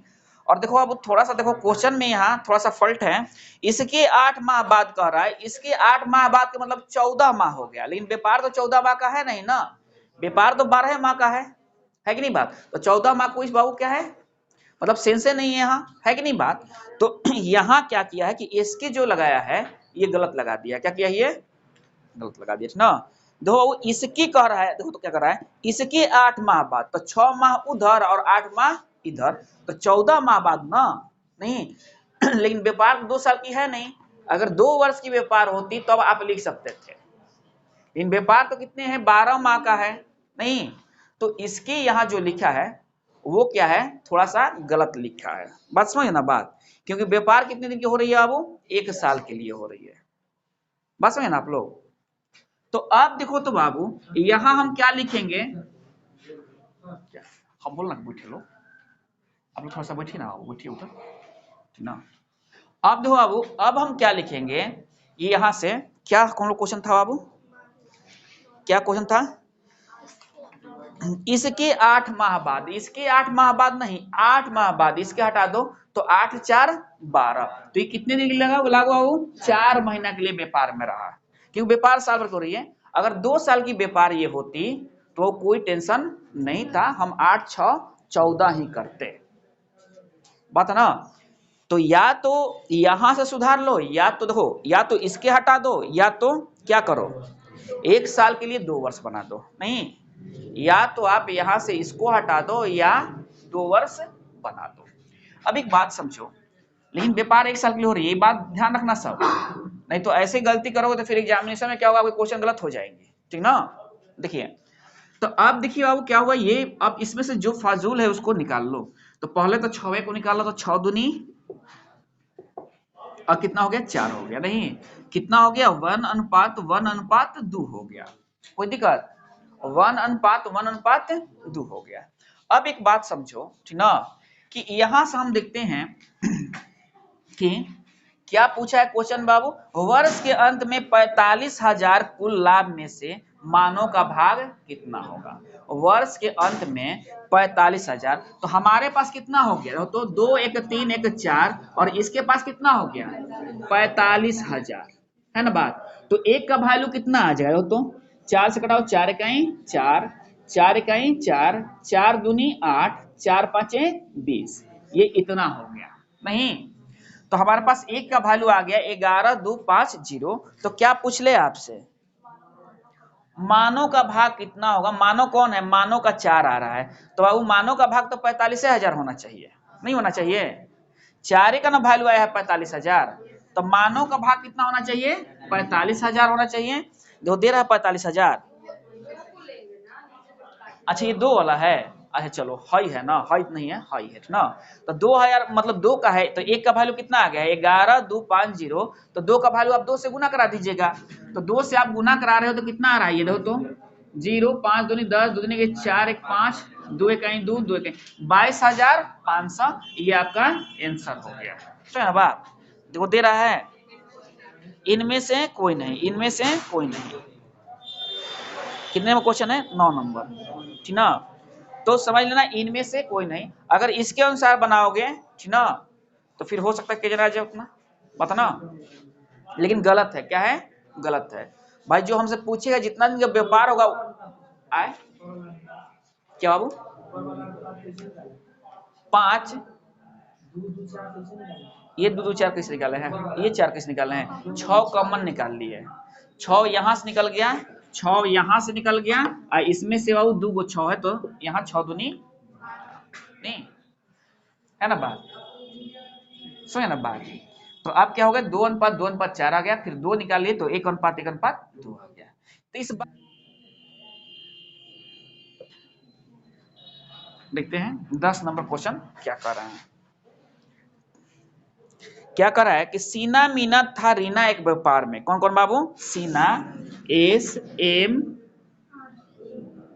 और देखो अब थोड़ा सा देखो क्वेश्चन में यहाँ थोड़ा सा फॉल्ट है, इसके 8 माह बाद कह रहा है, इसके 8 माह बाद का मतलब 14 माह हो गया, लेकिन व्यापार तो 14 माह का है नहीं ना, व्यापार तो 12 माह का है कि नहीं बात। तो 14 माह को इस बाबू क्या है मतलब सेंसे नहीं है यहाँ, है कि नहीं बात। तो यहाँ क्या किया है कि इसके जो लगाया है ये गलत लगा दिया, क्या किया ये गलत लगा दिया ना। देखो इसकी कह रहा है, देखो तो क्या कर रहा है इसके 8 माह बाद, तो 6 माह उधर और 8 माह इधर, तो 14 माह बाद ना नहीं लेकिन व्यापार 2 साल की है नहीं, अगर 2 वर्ष की व्यापार होती तो अब आप लिख सकते थे, लेकिन व्यापार तो कितने हैं 12 माह का है नहीं, तो इसके यहाँ जो लिखा है वो क्या है थोड़ा सा गलत लिखा है, बात समझ ना बात, क्योंकि व्यापार कितने दिन की हो रही है अब 1 साल के लिए हो रही है, बात समझ ना आप लोग। तो अब देखो तो बाबू यहां हम क्या लिखेंगे, क्या हम बोलना बैठे लो आप लोग, थोड़ा सा बैठिए ना, बैठिए उधर ठीक ना। अब देखो बाबू अब हम क्या लिखेंगे, ये यहां से क्या कौन लोग क्वेश्चन था बाबू, क्या क्वेश्चन था, इसके 8 माह बाद, इसके 8 माह बाद नहीं 8 माह बाद, इसके हटा दो तो 8 4 12, तो ये कितने दिन के लिए लगा बाबू 4 महीना के लिए व्यापार में रहा, क्योंकि व्यापार साल भर हो रही है। अगर 2 साल की व्यापार ये होती तो कोई टेंशन नहीं था, हम 8 6 14 ही करते, बात है ना। तो या तो यहां से सुधार लो, या तो देखो या तो इसके हटा दो, या तो क्या करो 1 साल के लिए 2 वर्ष बना दो, नहीं या तो आप यहां से इसको हटा दो या 2 वर्ष बना दो। अब एक बात समझो, लेकिन व्यापार 1 साल के लिए हो रही है, ये बात ध्यान रखना सब, नहीं तो ऐसे गलती करोगे तो फिर एग्जामिनेशन में क्या होगा, आपके क्वेश्चन गलत हो जाएंगे, ठीक ना। देखिए तो अब देखिए बाबू क्या हुआ, ये अब इसमें से जो फाजूल है उसको निकाल लो। तो पहले तो 6 को निकालो, तो 6 दूनी और कितना हो गया, 4 हो गया, नहीं कितना हो गया, 1:1:2 हो गया, कोई दिक्कत, 1:1:2 हो गया। अब एक बात समझो, ठीक ना, कि यहां से हम देखते हैं कि क्या पूछा है क्वेश्चन बाबू, वर्ष के अंत में 45,000 कुल लाभ में से मानों का भाग कितना होगा। वर्ष के अंत में 45,000, तो हमारे पास कितना हो गया, तो 2 1 3 1 4, और इसके पास कितना हो गया 45,000, है ना बात। तो एक का वैल्यू कितना आ जाएगा, तो 4 से कटाओ, 4 इकाई 4, 4 इकाई 4, 4 दूनी 8, 4 5 20, ये इतना हो गया, नहीं तो हमारे पास एक का वैल्यू आ गया 11,250। तो क्या पूछ ले आपसे, मानों का भाग कितना होगा, मानों कौन है, मानों का 4 आ रहा है, तो बाबू मानों का भाग तो 45,000 होना चाहिए, नहीं होना चाहिए, 4 का ना वैल्यू आया है 45,000, तो मानों का भाग कितना होना चाहिए, 45,000 होना चाहिए, जो दे रहा है 45,000। अच्छा ये 2 वाला है, अच्छा चलो हाई है ना, हाई नहीं है, हाई है ना, तो 2,000 मतलब 2 का है, तो एक का वैल्यू कितना आ गया है 11,250, तो 2 का वैल्यू आप 2 से गुना करा दीजिएगा, तो 2 से आप गुना करा रहे हो तो कितना आ रहा है, ये देखो तो 0 5 दूनी 10, 2 दूनी के 4 1 5, 2 इकाई 2, 2 इकाई 22,500, ये आपका आंसर हो गया, तो है बात, देखो दे रहा है इनमें से कोई नहीं, इनमें से कोई नहीं, कितने में क्वेश्चन है 9 नंबर, ठीक ना, तो समझ लेना इनमें से कोई नहीं, अगर इसके अनुसार बनाओगे ठीक ना, तो फिर हो सकता है कितना आ जाए उतना बताना, लेकिन गलत है, क्या है गलत है भाई, जो हमसे पूछेगा जितना दिन का व्यापार होगा आए, क्या बाबू 5, ये 2 4 कैसे निकाले हैं, ये 4 कैसे निकाले हैं, 6 कॉमन निकाल लिए, 6 यहां से निकल गया, 6 यहां से निकल गया, और इसमें से बाबू 2 गो 6 है, तो यहाँ 6 दूनी नहीं, है ना बात, सुने ना बात, तो अब क्या हो गया 2:2:4 आ गया, फिर 2 निकालिए तो 1:1:2 आ गया, तो इस बात देखते हैं 10 नंबर क्वेश्चन क्या कर रहे हैं, क्या कर रहा है कि सीना मीना था रीना एक व्यापार में, कौन कौन बाबू, सीना एस एम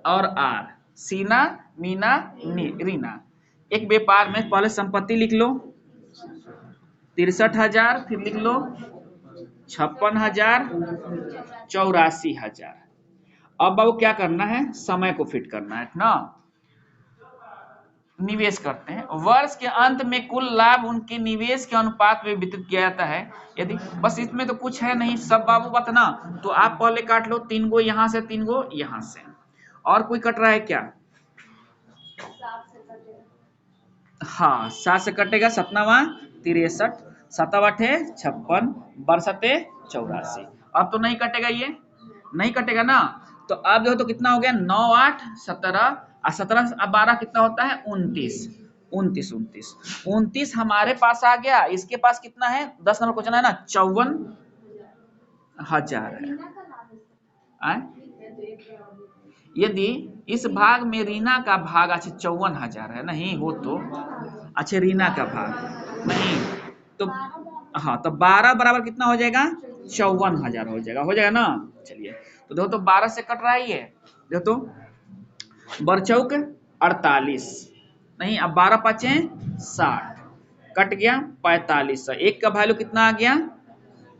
और आर, सीना मीना रीना एक व्यापार में, पहले संपत्ति लिख लो 63,000, फिर लिख लो 56,000, 84,000, अब बाबू क्या करना है, समय को फिट करना है ना, निवेश करते हैं, वर्ष के अंत में कुल लाभ उनके निवेश के अनुपात में वितरित किया जाता है, यदि बस इसमें तो कुछ है नहीं, सब बाबू बताना, तो आप पहले काट लो 3 गो यहां से 3 गो यहां से, और कोई कट रहा है क्या, हाँ 7 से कटेगा, 7वां 63, 7 56, बरसते 84, अब तो नहीं कटेगा, ये नहीं कटेगा ना, तो अब देखो तो कितना हो गया 9 8 17, और 17 अब 12 कितना होता है 29, 29 29 29 हमारे पास आ गया, इसके पास कितना है 10 नंबर क्वेश्चन है ना 54,000 है, यदि इस भाग में रीना का भाग अच्छा 54,000 है, नहीं हो तो अच्छा रीना का भाग नहीं, तो हाँ तो 12 बराबर कितना हो जाएगा 54,000 हो जाएगा ना, चलिए तो देखो तो 12 से कट रहा है, ये देखो तो बरचौक 48, नहीं अब 12 5 60, कट गया 4500, एक का वैल्यू कितना आ गया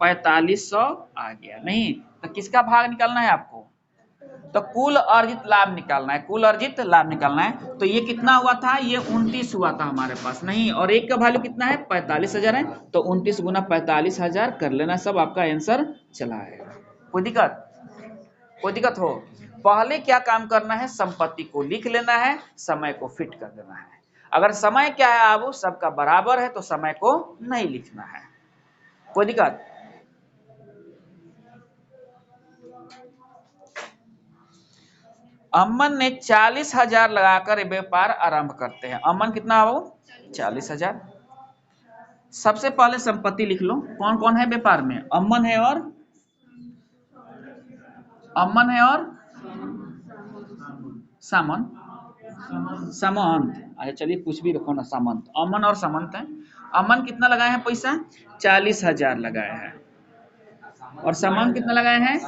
4500 आ गया, नहीं तो किसका भाग निकालना है आपको, तो कुल अर्जित लाभ निकालना है, कुल अर्जित लाभ निकालना है, तो ये कितना हुआ था, ये 29 हुआ था हमारे पास, नहीं और एक का वैल्यू कितना है 45,000 है, तो 29 गुना 45,000 कर लेना, सब आपका आंसर चला है, कोई दिक्कत, कोई दिक्कत हो, पहले क्या काम करना है, संपत्ति को लिख लेना है, समय को फिट कर देना है, अगर समय क्या है अब सबका बराबर है तो समय को नहीं लिखना है, कोई दिक्कत, अमन ने 40,000 लगाकर व्यापार आरंभ करते हैं, अमन कितना हो 40,000, सबसे पहले संपत्ति लिख लो, कौन कौन है व्यापार में, अमन है और सामंत, सामंत। अच्छा चलिए कुछ भी रखो ना, सामंत, अमन और सामंत है। अमन कितना लगाए हैं पैसा, 40,000 लगाए हैं, और सामंत कितना लगाए हैं,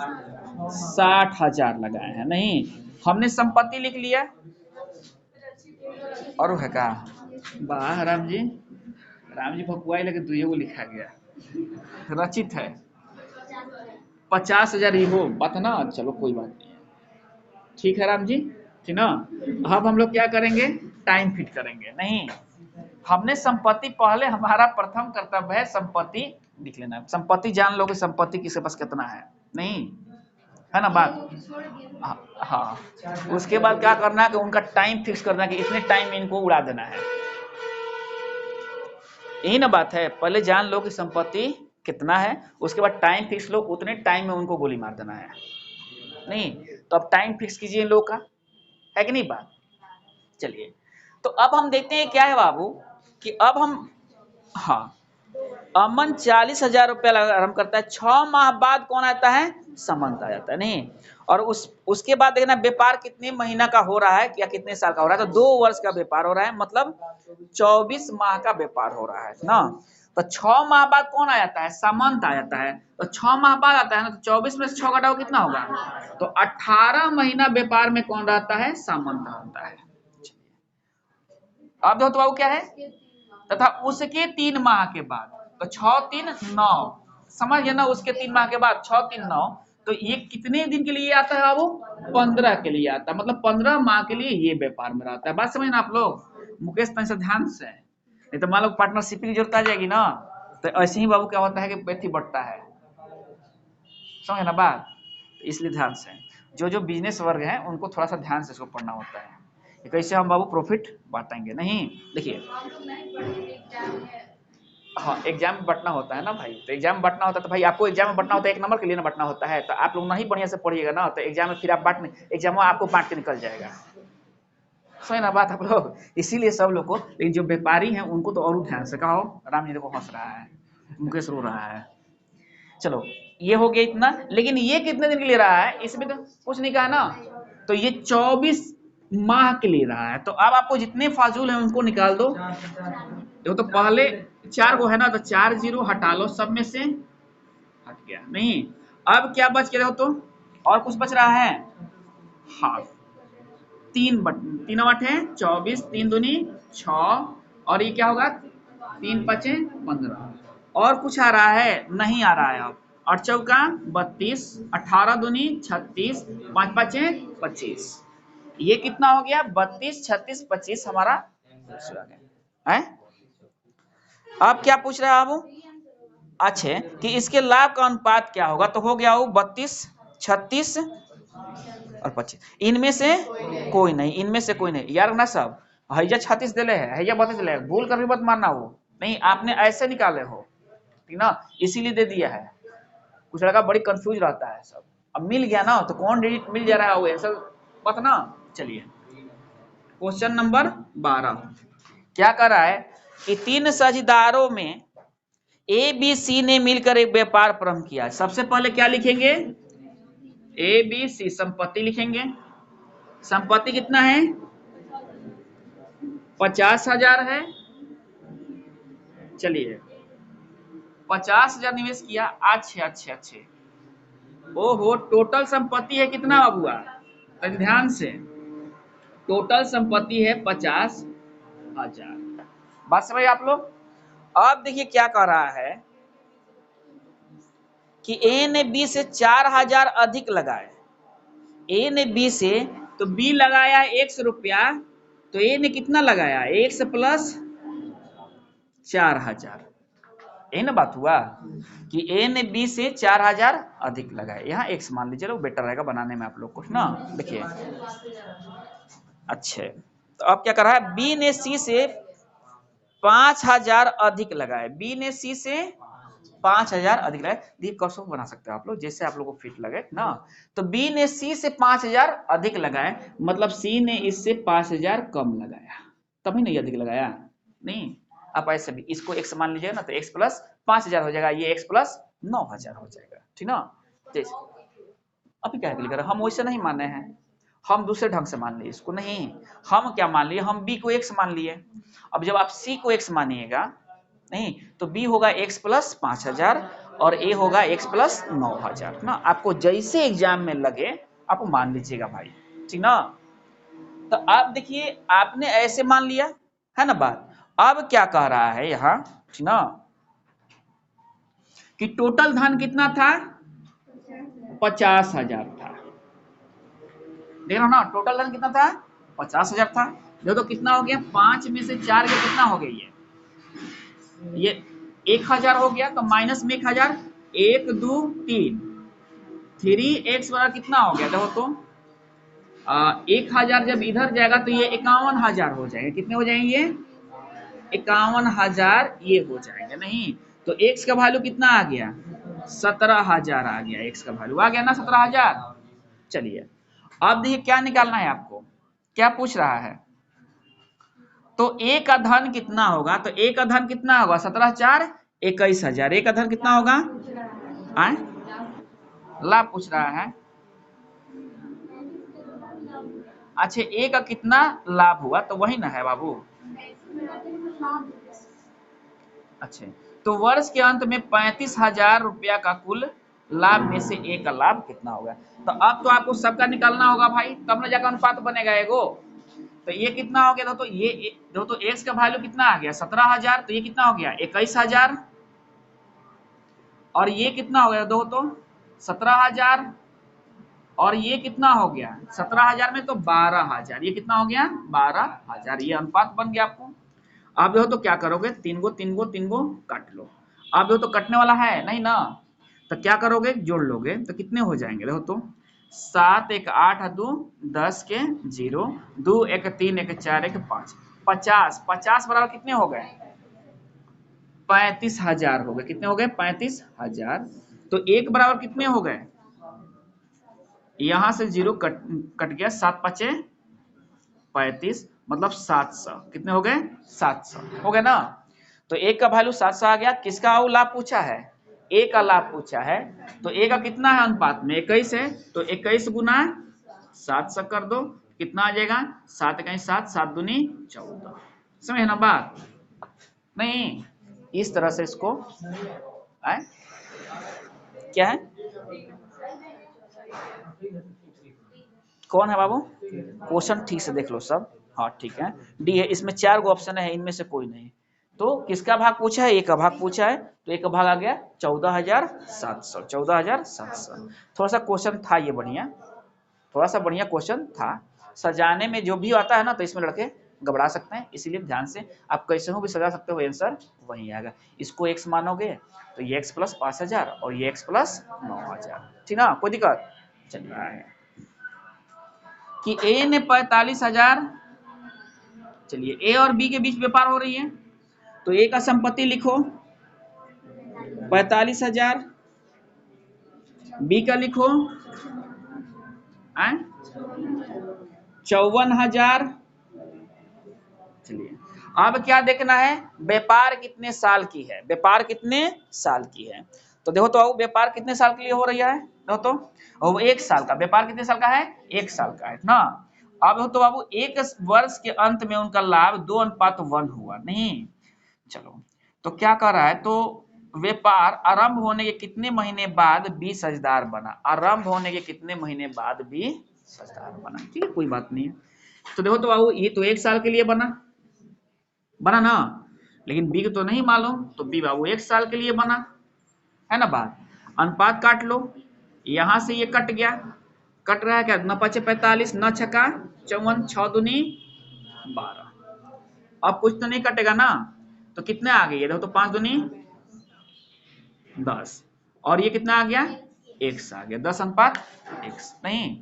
60,000 लगाए हैं। नहीं, हमने संपत्ति लिख लिया, और है का, वाह राम जी भकुआई लगे दुइयो को लिखा गया, रचित है 50,000 ही हो बात ना, चलो कोई बात नहीं है, ठीक है राम जी, ठीक ना। अब हम लोग क्या करेंगे, टाइम फिट करेंगे। नहीं, हमने संपत्ति, पहले हमारा प्रथम कर्तव्य है संपत्ति लिख लेना। संपत्ति जान लो कि संपत्ति किसके पास कितना है, नहीं है ना बात। हाँ, उसके बाद क्या करना है कि उनका टाइम फिक्स करना है कि इतने टाइम में इनको उड़ा देना है, यही ना बात है। पहले जान लो कि संपत्ति कितना है, उसके बाद टाइम फिक्स लो, उतने टाइम में उनको गोली मार देना है। नहीं तो अब टाइम फिक्स कीजिए इन लोग का, है कि नहीं बात। चलिए तो अब हम देखते हैं क्या है बाबू, कि अब हम, हाँ, अमन 40,000 रुपया आरम्भ करता है, 6 माह बाद कौन आता है, समंत आ जाता है। नहीं, और उसके बाद देखना व्यापार कितने महीना का हो रहा है या कितने साल का हो रहा है, तो 2 वर्ष का व्यापार हो रहा है, मतलब 24 माह का व्यापार हो रहा है ना। तो 6 माह बाद कौन आ जाता है, समंत आ जाता है। तो 6 माह बाद आता है ना, तो 24 में से 6 घटाओ कितना होगा, तो 18 महीना व्यापार में कौन रहता है, सामंत रहता है। अब देखो तो बाबू क्या है, तथा उसके 3 माह के बाद, तो 6 3 9, समझ गए ना, उसके 3 माह के बाद 6 3 9, तो ये कितने दिन के लिए आता है बाबू, 15 के लिए आता है, मतलब 15 माह के लिए ये व्यापार में रहता है। बात समझ ना आप लोग, मुकेश तन से ध्यान से, नहीं तो मान लो पार्टनरशिप की जरूरत आ जाएगी ना, तो ऐसे ही बाबू क्या होता है कि व्यक्ति बढ़ता है, समझ ना बात, इसलिए ध्यान से, जो बिजनेस वर्ग है उनको थोड़ा सा ध्यान से इसको पढ़ना होता है, कैसे हम बाबू प्रॉफिट बांटेंगे। नहीं देखिए, हाँ एग्जाम में बटना होता है ना भाई, तो एग्जाम में बटना होता है, तो भाई आपको एग्जाम में बटना होता है, 1 नंबर के लिए ना बटना होता है, तो आप लोग नहीं बढ़िया से पढ़िएगा ना, तो एग्जाम में फिर आप बांटने, एग्जाम में आपको बांट के निकल जाएगा, सही ना बात आप लोग। इसीलिए सब लोग को, लेकिन जो व्यापारी हैं उनको तो और ध्यान से कहो, राम जी देखो हंस रहा है, मुकेश रो रहा है। चलो ये हो गया इतना, लेकिन ये कितने दिन के लिए रहा है, इसमें तो कुछ नहीं कहा ना, तो ये 24 माह के लिए रहा है। तो अब आपको जितने फाजूल हैं उनको निकाल दो, देखो तो पहले 4 को है ना, तो 4 जीरो हटा लो, सब में से हट गया। नहीं, अब क्या बच के, देखो तो और कुछ बच रहा है, हाफ, 3 8 है 24, 3 दूनी 6, और ये क्या होगा, 3 5 15, और कुछ आ रहा है, नहीं आ रहा है अब, और चौका 32, 18 दूनी 36, 5 5 25, ये कितना हो गया, 32 36 25 हमारा है। अब क्या पूछ रहा है अब, अच्छा कि इसके लाभ का अनुपात क्या होगा, तो हो गया वो 32 36 और 25, इनमें से कोई नहीं, इनमें से कोई नहीं यार ना, सब हैया 36 दिले है, हैया 32 दिले है, भूल कर भी मत मारना, वो नहीं आपने ऐसे निकाले हो, ठीक ना, इसीलिए दे दिया है। कुछ लड़का बड़ी कंफ्यूज रहता है सब, अब मिल गया ना, तो कौन डिजिट मिल जा रहा है वो आंसर पता ना। चलिए क्वेश्चन नंबर 12 क्या कर रहा है कि 3 साझेदारों में ए बी सी ने मिलकर एक व्यापार प्रारंभ किया। सबसे पहले क्या लिखेंगे, ए बी सी, संपत्ति लिखेंगे, संपत्ति कितना है, 50,000 है। चलिए 50,000 निवेश किया, अच्छे अच्छे अच्छे, ओहो टोटल संपत्ति है कितना बाबुआ, ध्यान से, टोटल संपत्ति है 50,000, बात समझ आप लोग। अब देखिए क्या कह रहा है कि ए ने बी से 4,000 अधिक लगाए, ए ने बी से, तो बी लगाया 100 रुपया, तो ए ने कितना लगाया, 100 प्लस 4,000, यही ना बात हुआ कि ए ने बी से 4,000 अधिक लगाए, यहाँ x मान लीजिए, लोग बेटर रहेगा बनाने में आप लोग कुछ ना। देखिए अच्छे, तो अब क्या कर रहा है, बी ने सी से 5,000 अधिक लगाए, बी ने सी से 5,000 अधिक लगाए, दी कसो बना सकते हो आप लोग, जैसे आप लोग को फिट लगे ना। तो बी ने सी से 5,000 अधिक लगाए, मतलब सी ने इससे 5,000 कम लगाया, तभी नहीं अधिक लगाया, नहीं आप ऐसे भी इसको x मान लीजिए ना, तो x प्लस 5000 हो जाएगा, ये x प्लस 9000 हो जाएगा, ठीक ना। जैसे अभी क्या क्लियर, हम वैसे नहीं माने हैं, हम दूसरे ढंग से मान लिए इसको, नहीं हम क्या मान लिए, हम b को x मान लिए। अब जब आप c को x मानिएगा नहीं, तो b होगा x प्लस 5000 और a होगा x प्लस 9000 ना। आपको जैसे एग्जाम में लगे आप मान लीजिएगा भाई, ठीक ना। तो आप देखिए आपने ऐसे मान लिया है ना बात। अब क्या कह रहा है यहाँ, ठीक ना, कि टोटल धन कितना था, 50,000 था। देख रहे हो ना, टोटल धन कितना था, 50,000 था। देखो तो कितना हो गया, 5 में से 4 के कितना हो गया, ये 1000 हो गया, तो माइनस में 1000, 1 2 3, 3x बराबर कितना हो गया, देखो तो 1000 जब इधर जाएगा तो ये 51,000 हो जाएगा। कितने हो जाएंगे, 51,000 ये हो जाएंगे नहीं। तो x का वैल्यू कितना आ गया, 17,000 आ गया, x का वैल्यू आ गया ना 17,000। चलिए अब देखिए क्या निकालना है आपको, क्या पूछ रहा है, तो a का धन कितना होगा, तो a का धन कितना होगा, 17 4 21,000, a का धन कितना होगा, आए लाभ पूछ रहा है। अच्छा a का कितना लाभ हुआ, तो वही ना है बाबू। अच्छा तो वर्ष के अंत में 35,000 रुपया का कुल लाभ में से a का लाभ कितना होगा। तो अब तो आपको सबका निकालना होगा भाई, तब ना जाकर अनुपात बनेगा एगो। तो ये कितना हो गया, तो ये तो x का वैल्यू कितना आ गया 17,000, तो ये कितना हो गया 21,000, और ये कितना हो गया दो तो 17,000, और ये कितना हो गया 17,000 में तो 12,000, ये कितना हो गया 12,000, ये अनुपात बन गया आपको। आप देखो तो क्या करोगे, 3 गो काट लो। आप देखो तो कटने वाला है नहीं ना, तो क्या करोगे जोड़ लोगे तो कितने हो जाएंगे, देखो तो 7 1 8 2 10 के 0 2 1 3 1 4 1 5 50, 50 बराबर कितने हो गए 35,000 हो गए। कितने हो गए 35,000। तो एक बराबर कितने हो गए, यहां से 0 कट गया, 7 5 35 मतलब 700, कितने हो गए 700 हो गए ना। तो एक का वैल्यू 700 आ गया। किसका लाभ पूछा है, ए का लाभ पूछा है। तो ए का कितना है अनुपात में 21 है, तो 21 गुना 700 कर दो, कितना आ जाएगा 7 1 7 7 दूनी 14। समझे ना बात, नहीं इस तरह से इसको आए क्या है, कौन है बाबू, क्वेश्चन ठीक से देख लो सब। हाँ ठीक है, डी है, इसमें 4 गो ऑप्शन है, इनमें से कोई नहीं। तो किसका भाग पूछा है, एक का भाग पूछा है, तो एक का भाग आ गया 14,700, 14,700। थोड़ा सा क्वेश्चन था ये बढ़िया, थोड़ा सा बढ़िया क्वेश्चन था। सजाने में जो भी आता है ना, तो इसमें लड़के घबरा सकते हैं, इसीलिए ध्यान से आप कैसे हो भी सजा सकते हो, आंसर वही आएगा। इसको x मानोगे तो ये x प्लस 5,000 और ये x प्लस 9,000, ठीक ना, कोई दिक्कत चल रहा है कि a ने 45,000, चलिए a और b के बीच व्यापार हो रही है, तो a का संपत्ति लिखो 45,000, b का लिखो 54,000। चलिए अब क्या देखना है, व्यापार कितने साल की है, व्यापार कितने साल की है। तो देखो तो व्यापार कितने साल के लिए हो रही है, देखो तो और 1 साल का, व्यापार कितने साल का है 1 साल का है ना। अब तो बाबू 1 वर्ष के अंत में उनका लाभ 2:1 हुआ नहीं। चलो तो क्या कर रहा है, तो व्यापार आरंभ होने के कितने महीने बाद 20,000 बना, आरंभ होने के कितने महीने बाद 20,000 बना, ठीक है कोई बात नहीं। तो देखो तो बाबू ये तो 1 साल के लिए बना ना, लेकिन बी तो नहीं मालूम, तो बी बाबू 1 साल के लिए बना है ना बात। अनुपात काट लो, यहां से ये कट गया, कट रहा है क्या, 9 5 45 9 छक्का 54 6 दूनी 12। अब कुछ तो नहीं कटेगा ना, तो कितने आ गए, देखो तो 5 दूनी 10, और ये कितना आ गया x आ गया, 10 अनुपात x नहीं।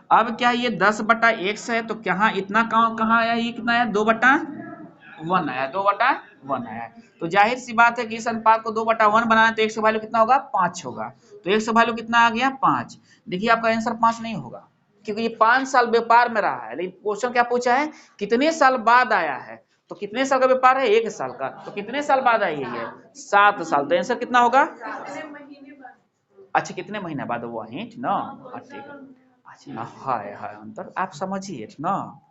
अब क्या ये 10/x है, तो क्या इतना कहाँ आया, ये कितना आया 2/1 आया, 2/1 आया। तो जाहिर सी बात है कि इस अनुपात को 2/1 बनाना, तो x का वैल्यू कितना होगा 5 होगा। तो x का वैल्यू कितना आ गया 5। देखिए आपका आंसर 5 नहीं होगा, क्योंकि ये 5 साल व्यापार में रहा है, लेकिन क्वेश्चन क्या पूछा है कितने साल बाद आया है, तो कितने साल का व्यापार है? 1 साल का। तो कितने साल बाद आई है ये? 7 साल। तो आंसर कितना होगा? अच्छा, कितने महीने बाद वो हिट ना? ठीक है। अच्छा, हाय हाय अंतर आप समझिए ना,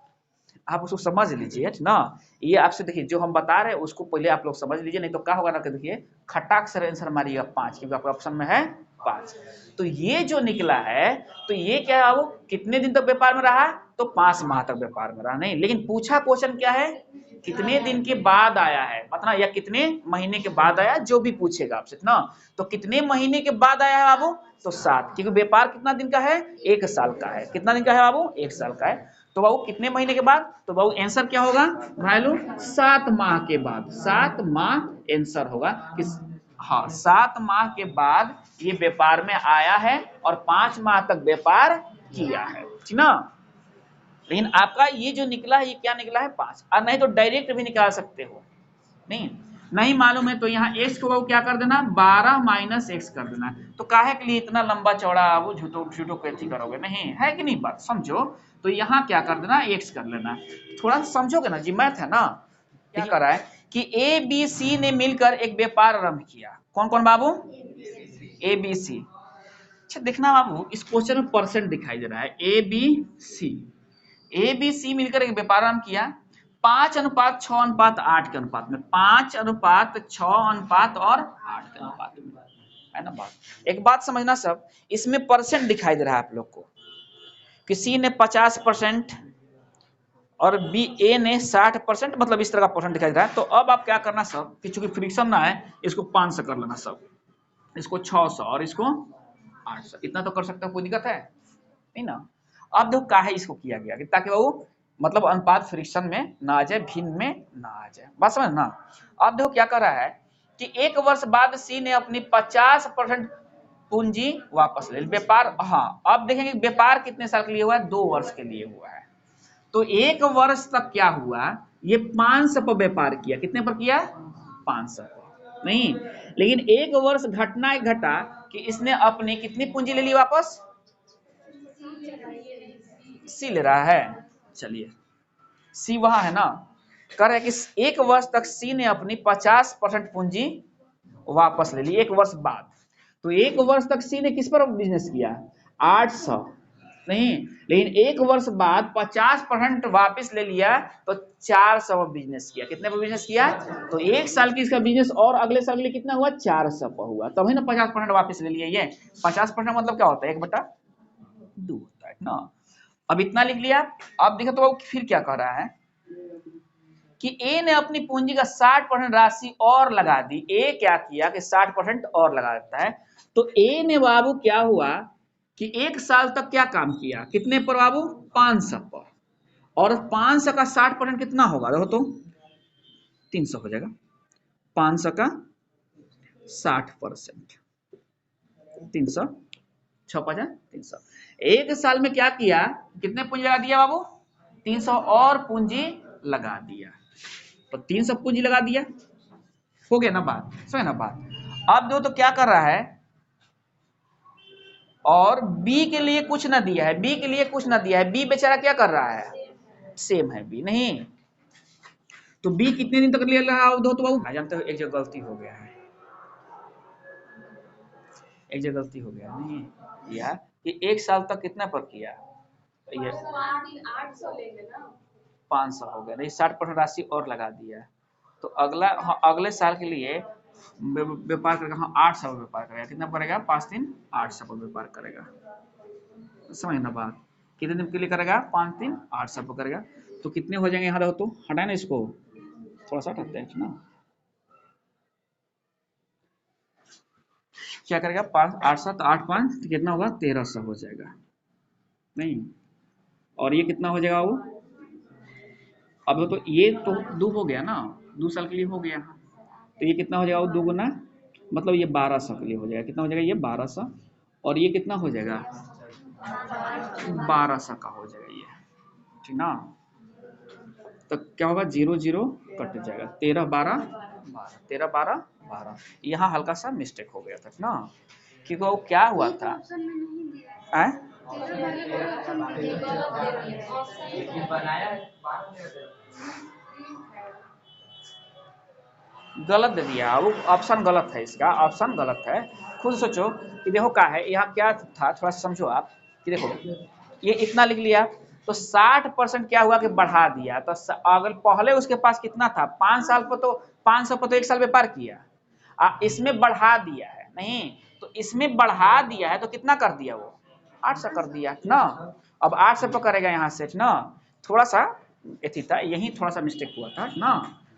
आप उसको समझ लीजिए ना। ये आपसे देखिए जो हम बता रहे हैं उसको पहले आप लोग समझ लीजिए, नहीं तो क्या होगा ना कि देखिए खटाक से आंसर मारिएगा 5, क्योंकि आपके ऑप्शन में है 5। तो ये जो निकला है, तो ये क्या है, वो कितने दिन तक व्यापार में रहा? तो 5 माह तक व्यापार में रहा। नहीं, लेकिन पूछा क्वेश्चन क्या है? कितने दिन के बाद आया है, मतलब या कितने महीने के बाद आया, जो भी पूछेगा आपसे ना। तो कितने महीने के बाद आया है बाबू? तो 7, क्योंकि व्यापार कितना दिन का है? 1 साल का है। कितना दिन का है बाबू? 1 साल का है। तो बाबू कितने महीने के बाद? तो बाबू आंसर क्या होगा वैल्यू? 7 माह के बाद। 7 माह आंसर होगा कि हाँ 7 माह के बाद ये व्यापार में आया है और 5 माह तक व्यापार किया है, ठीक ना। लेकिन आपका ये जो निकला है, ये क्या निकला है? 5। और नहीं तो डायरेक्ट भी निकाल सकते हो। नहीं मालूम है तो यहाँ x को वो क्या कर देना? 12 माइनस x कर देना। तो काहे के लिए इतना लंबा चौड़ा वो झूठो झूठो कैथी करोगे? नहीं है कि नहीं, बात समझो। तो यहाँ क्या कर देना? x कर लेना। थोड़ा समझोगे ना जी, मैथ है ना। क्या कर रहा है कि ए बी सी ने मिलकर एक व्यापार आरंभ किया। कौन कौन बाबू? A B C. अच्छा देखना बाबू, इस क्वेश्चन में परसेंट दिखाई दे रहा है। ए बी सी मिलकर एक व्यापार आरंभ किया 5:6:8 के अनुपात में। 5:6 और 8 के अनुपात में, है ना बात। एक बात समझना सब, इसमें परसेंट दिखाई दे रहा है आप लोग को। किसी ने 50% और बी ए ने 60%, मतलब इस तरह का परसेंट दिखाई दे रहा है। तो अब आप क्या करना सब कि चूंकि फ्रिक्शन ना है, इसको 500 कर लेना सब, इसको 600 और इसको 800। इतना तो कर सकते हो, कोई दिक्कत है नहीं ना। अब देखो काहे इसको किया गया कि ताकि वो मतलब अनुपात फ्रिक्शन में ना आ जाए, भिन्न में ना आ जाए, बात समझ ना। अब देखो क्या कर रहा है कि 1 वर्ष बाद सी ने अपनी 50% पूंजी वापस ले ली। व्यापार, हाँ अब देखेंगे व्यापार कितने साल के लिए हुआ है? 2 वर्ष के लिए हुआ है। तो 1 वर्ष तक क्या हुआ, ये 500 पर व्यापार किया। कितने पर किया? 500 पर। नहीं, लेकिन 1 वर्ष घटना घटा कि इसने अपनी कितनी पूंजी ले ली वापस? सी ले रहा है। चलिए सी वहां है ना, कर है कि 1 वर्ष तक सी ने अपनी 50% पूंजी वापस ले ली 1 वर्ष बाद। तो 1 वर्ष तक सी ने किस पर बिजनेस किया? 800। नहीं, लेकिन 1 वर्ष बाद 50% वापस ले लिया तो 400 पर बिजनेस किया। कितने पर बिजनेस किया? तो 1 साल की इसका बिजनेस और अगले साल के लिए कितना हुआ? 400 पर हुआ, तभी ना 50% वापस ले लिया। ये 50% मतलब क्या होता है? 1/2 होता है ना। अब इतना लिख लिया। अब देखो तो फिर क्या कह रहा है कि ए ने अपनी पूंजी का 60% राशि और लगा दी। ए क्या किया कि 60% और लगा देता है। तो ए ने बाबू क्या हुआ कि 1 साल तक क्या काम किया? कितने पर बाबू? 500 पर। और 500 का 60% कितना होगा? देखो तो 300 हो जाएगा। 500 का 60%, 300, 6×5=300। 1 साल में क्या किया? कितने पूंजी लगा दिया बाबू? 300 और पूंजी लगा दिया। तो 300 पूंजी लगा दिया, हो गया ना बात, समझ ना बात। अब दो तो क्या कर रहा है, और बी के लिए कुछ ना दिया है, बी के लिए कुछ ना दिया है। बी बेचारा क्या कर रहा है? सेम है बी। नहीं तो बी कितने दिन तक ले रहा दो? तो बाबू जानते हो एक जगह गलती हो गया है, एक जगह गलती हो गया। नहीं किया कि 1 साल तक कितना पर किया? ये 500 हो गया। नहीं 60% राशि और लगा दिया। तो अगला, हाँ अगले साल के लिए व्यापार करेगा। हाँ 800 पर व्यापार करेगा। कितना पड़ेगा? 5 दिन 800 पर व्यापार करेगा। समझ ना बात। कितने दिन के लिए करेगा? 5 दिन 800 पर करेगा। तो कितने हो जाएंगे? यहाँ रहो तो हटाए ना इसको, थोड़ा सा हटाते हैं ना। क्या करेगा? 5 8 7 8 5 तो कितना होगा? 1300 हो जाएगा। नहीं, और ये कितना हो जाएगा वो? अब तो ये तो 2 हो गया ना, 2 साल के लिए हो गया। तो ये कितना हो जाएगा? वो 2 गुना, मतलब ये 1200 के लिए हो जाएगा। कितना हो जाएगा? ये 1200। और ये कितना हो जाएगा? 1200 का हो जाएगा ये, ठीक ना। तो क्या होगा? 0 0 कट जाएगा। 13 12 12, 13 12 12। यहाँ हल्का सा मिस्टेक हो गया था ना, क्योंकि वो क्या हुआ था गलत दे दिया, वो ऑप्शन गलत है, इसका ऑप्शन गलत है। खुद सोचो कि देखो क्या है यहाँ, क्या था थोड़ा सा समझो आप कि देखो ये इतना लिख लिया तो 60% क्या हुआ कि बढ़ा दिया, तो अगर पहले उसके पास कितना था 5 साल पर, तो 500 पर तो 1 साल व्यापार किया, इसमें बढ़ा दिया है नहीं, तो इसमें बढ़ा दिया है तो कितना कर दिया वो 800 कर दिया ना। अब 800 पर करेगा यहाँ से ना, थोड़ा सा एथी था, यही थोड़ा सा मिस्टेक हुआ था ना,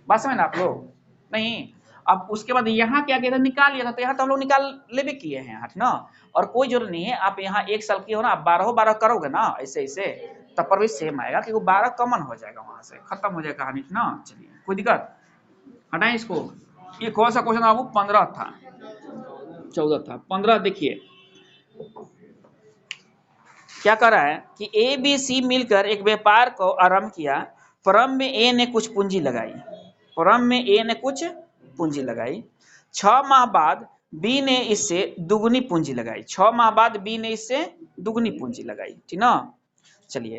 बात समझ ना आप लोग नहीं। अब उसके बाद यहाँ क्या किया था, निकाल लिया था, तो यहाँ तो हम लोग निकाल लेबे किए हैं यहाँ ना, और कोई जरूरत नहीं है आप यहाँ 1 साल की हो ना, आप 12 करोगे ना ऐसे ऐसे, तब पर भी सेम आएगा कि वो 12 कॉमन हो जाएगा, वहां से खत्म हो जाएगा कहानी ना। चलिए कोई दिक्कत, हटाएं इसको। ये कौन सा क्वेश्चन आपको 15 था, 14 था, 15 देखिए क्या कर रहा है कि ए बी सी मिलकर एक व्यापार को आरंभ किया। प्रारंभ में ए ने कुछ पूंजी लगाई, प्रारंभ में ए ने कुछ पूंजी लगाई, 6 माह बाद बी ने इससे दुगनी पूंजी लगाई, 6 माह बाद बी ने इससे दुगनी पूंजी लगाई, ठीक ना। चलिए,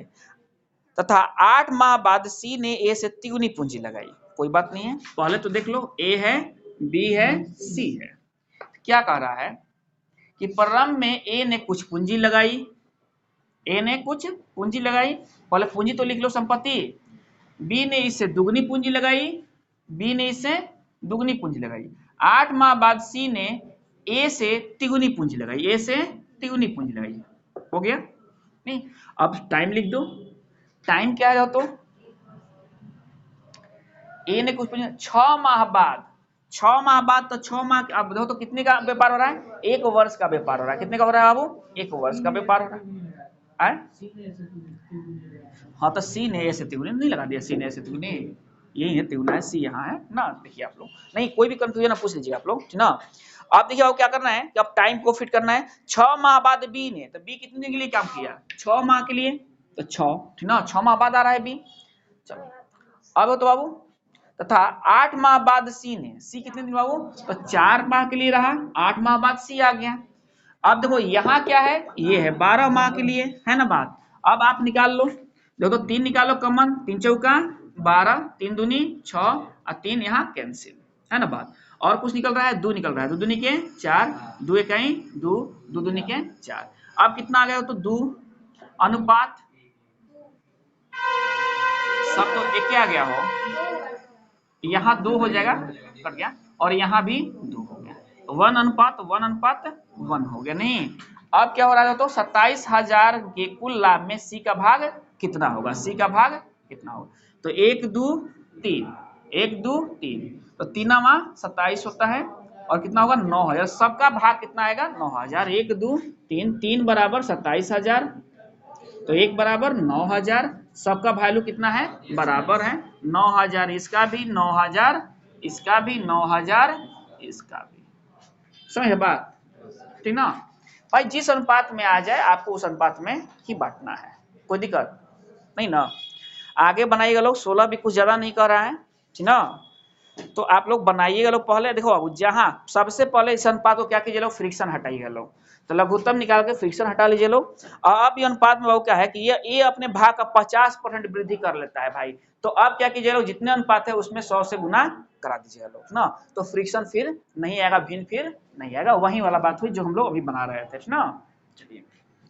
तथा 8 माह बाद सी ने ए से तिगुनी पूंजी लगाई, कोई बात नहीं है, पहले तो देख लो ए है, बी है, सी है। क्या कह रहा है कि प्रारंभ में ए ने कुछ पूंजी लगाई, ए ने कुछ पूंजी लगाई, पहले पूंजी तो लिख लो संपत्ति, बी ने इससे दुगनी पूंजी लगाई, बी ने इससे दुगनी पूंजी लगाई, 8 माह बाद सी ने ए से तिगुनी पूंजी लगाई, ए से तिगुनी पूंजी लगाई, हो गया नहीं। अब टाइम लिख दो, टाइम क्या है तो ए ने कुछ पूंजी 6 माह बाद, 6 माह बाद तो 6 माह, अब देखो तो कितने का व्यापार हो रहा है, 1 वर्ष का व्यापार हो रहा है, कितने का हो रहा है बाबू 1 वर्ष का व्यापार हो रहा है। हाँ तो सी ने ए से तिगुनी नहीं लगा दिया, सी ने ए से तिगुनी, यही है तिगुना है, सी यहाँ है ना। देखिए आप लोग नहीं, कोई भी कंफ्यूजन ना पूछ लीजिए आप लोग, ठीक ना। आप देखिए अब क्या करना है कि अब टाइम को फिट करना है, 6 माह बाद बी ने, तो बी कितने दिन के लिए काम किया 6 माह के लिए, तो 6, ठीक ना, 6 माह बाद आ रहा है बी। चलो अब तो बाबू, तथा 8 माह बाद सी ने, सी कितने दिन बाबू, तो 4 माह के लिए रहा, 8 माह बाद सी आ गया। अब देखो यहाँ क्या है, ये है 12 माह के लिए, है ना बात। अब आप निकाल लो, देखो तो 3 निकालो कॉमन, 3 चौका 12, 3 दूनी 6 और 3 यहाँ कैंसिल, है ना बात। और कुछ निकल रहा है, 2 निकल रहा है, 2 दूनी के 4, 2 इकाई 2, 2 दूनी के 4, अब कितना आ गया तो 2 अनुपात, सब तो एक आ गया हो, यहाँ 2 हो जाएगा, कट गया, और यहाँ भी 2 हो गया, 1 अनुपात 1 अनुपात 1 हो गया नहीं। अब क्या हो रहा है तो 27,000 के कुल लाभ में सी का भाग कितना होगा, सी का भाग कितना होगा, तो 1 2 3, 1 2 3, तो 3 माह 27 होता है, और कितना होगा 9,000, सबका भाग कितना आएगा 9,000, 1 2 3, 3 बराबर 27,000, तो 1 बराबर 9,000, सबका वैल्यू कितना है बराबर है 9,000, इसका भी 9,000, इसका भी 9,000, इसका भी, समझ बात, ठीक ना भाई। जिस अनुपात में आ जाए आपको उस अनुपात में ही बांटना है, कोई दिक्कत नहीं ना। आगे बनाइएगा लोग, 16 भी कुछ ज्यादा नहीं कर रहा है, ठीक ना, तो आप लोग बनाइएगा लोग। पहले देखो अब जहां सबसे पहले इस अनुपात को क्या कीजिए लोग, फ्रिक्शन हटाइएगा लोग, तो लघुत्तम निकाल के फ्रिक्शन हटा लीजिए लोग। अब ये अनुपात में क्या है कि ये अपने भाग का 50% वृद्धि कर लेता है भाई, तो अब क्या कीजिए लोग, जितने अनुपात है उसमें 100 से गुना करा दीजिएगा लोग ना, तो फ्रिक्शन फिर नहीं आएगा, भिन्न फिर नहीं आएगा, वही वाला बात हुई जो हम लोग अभी बना रहे थे ना। चलिए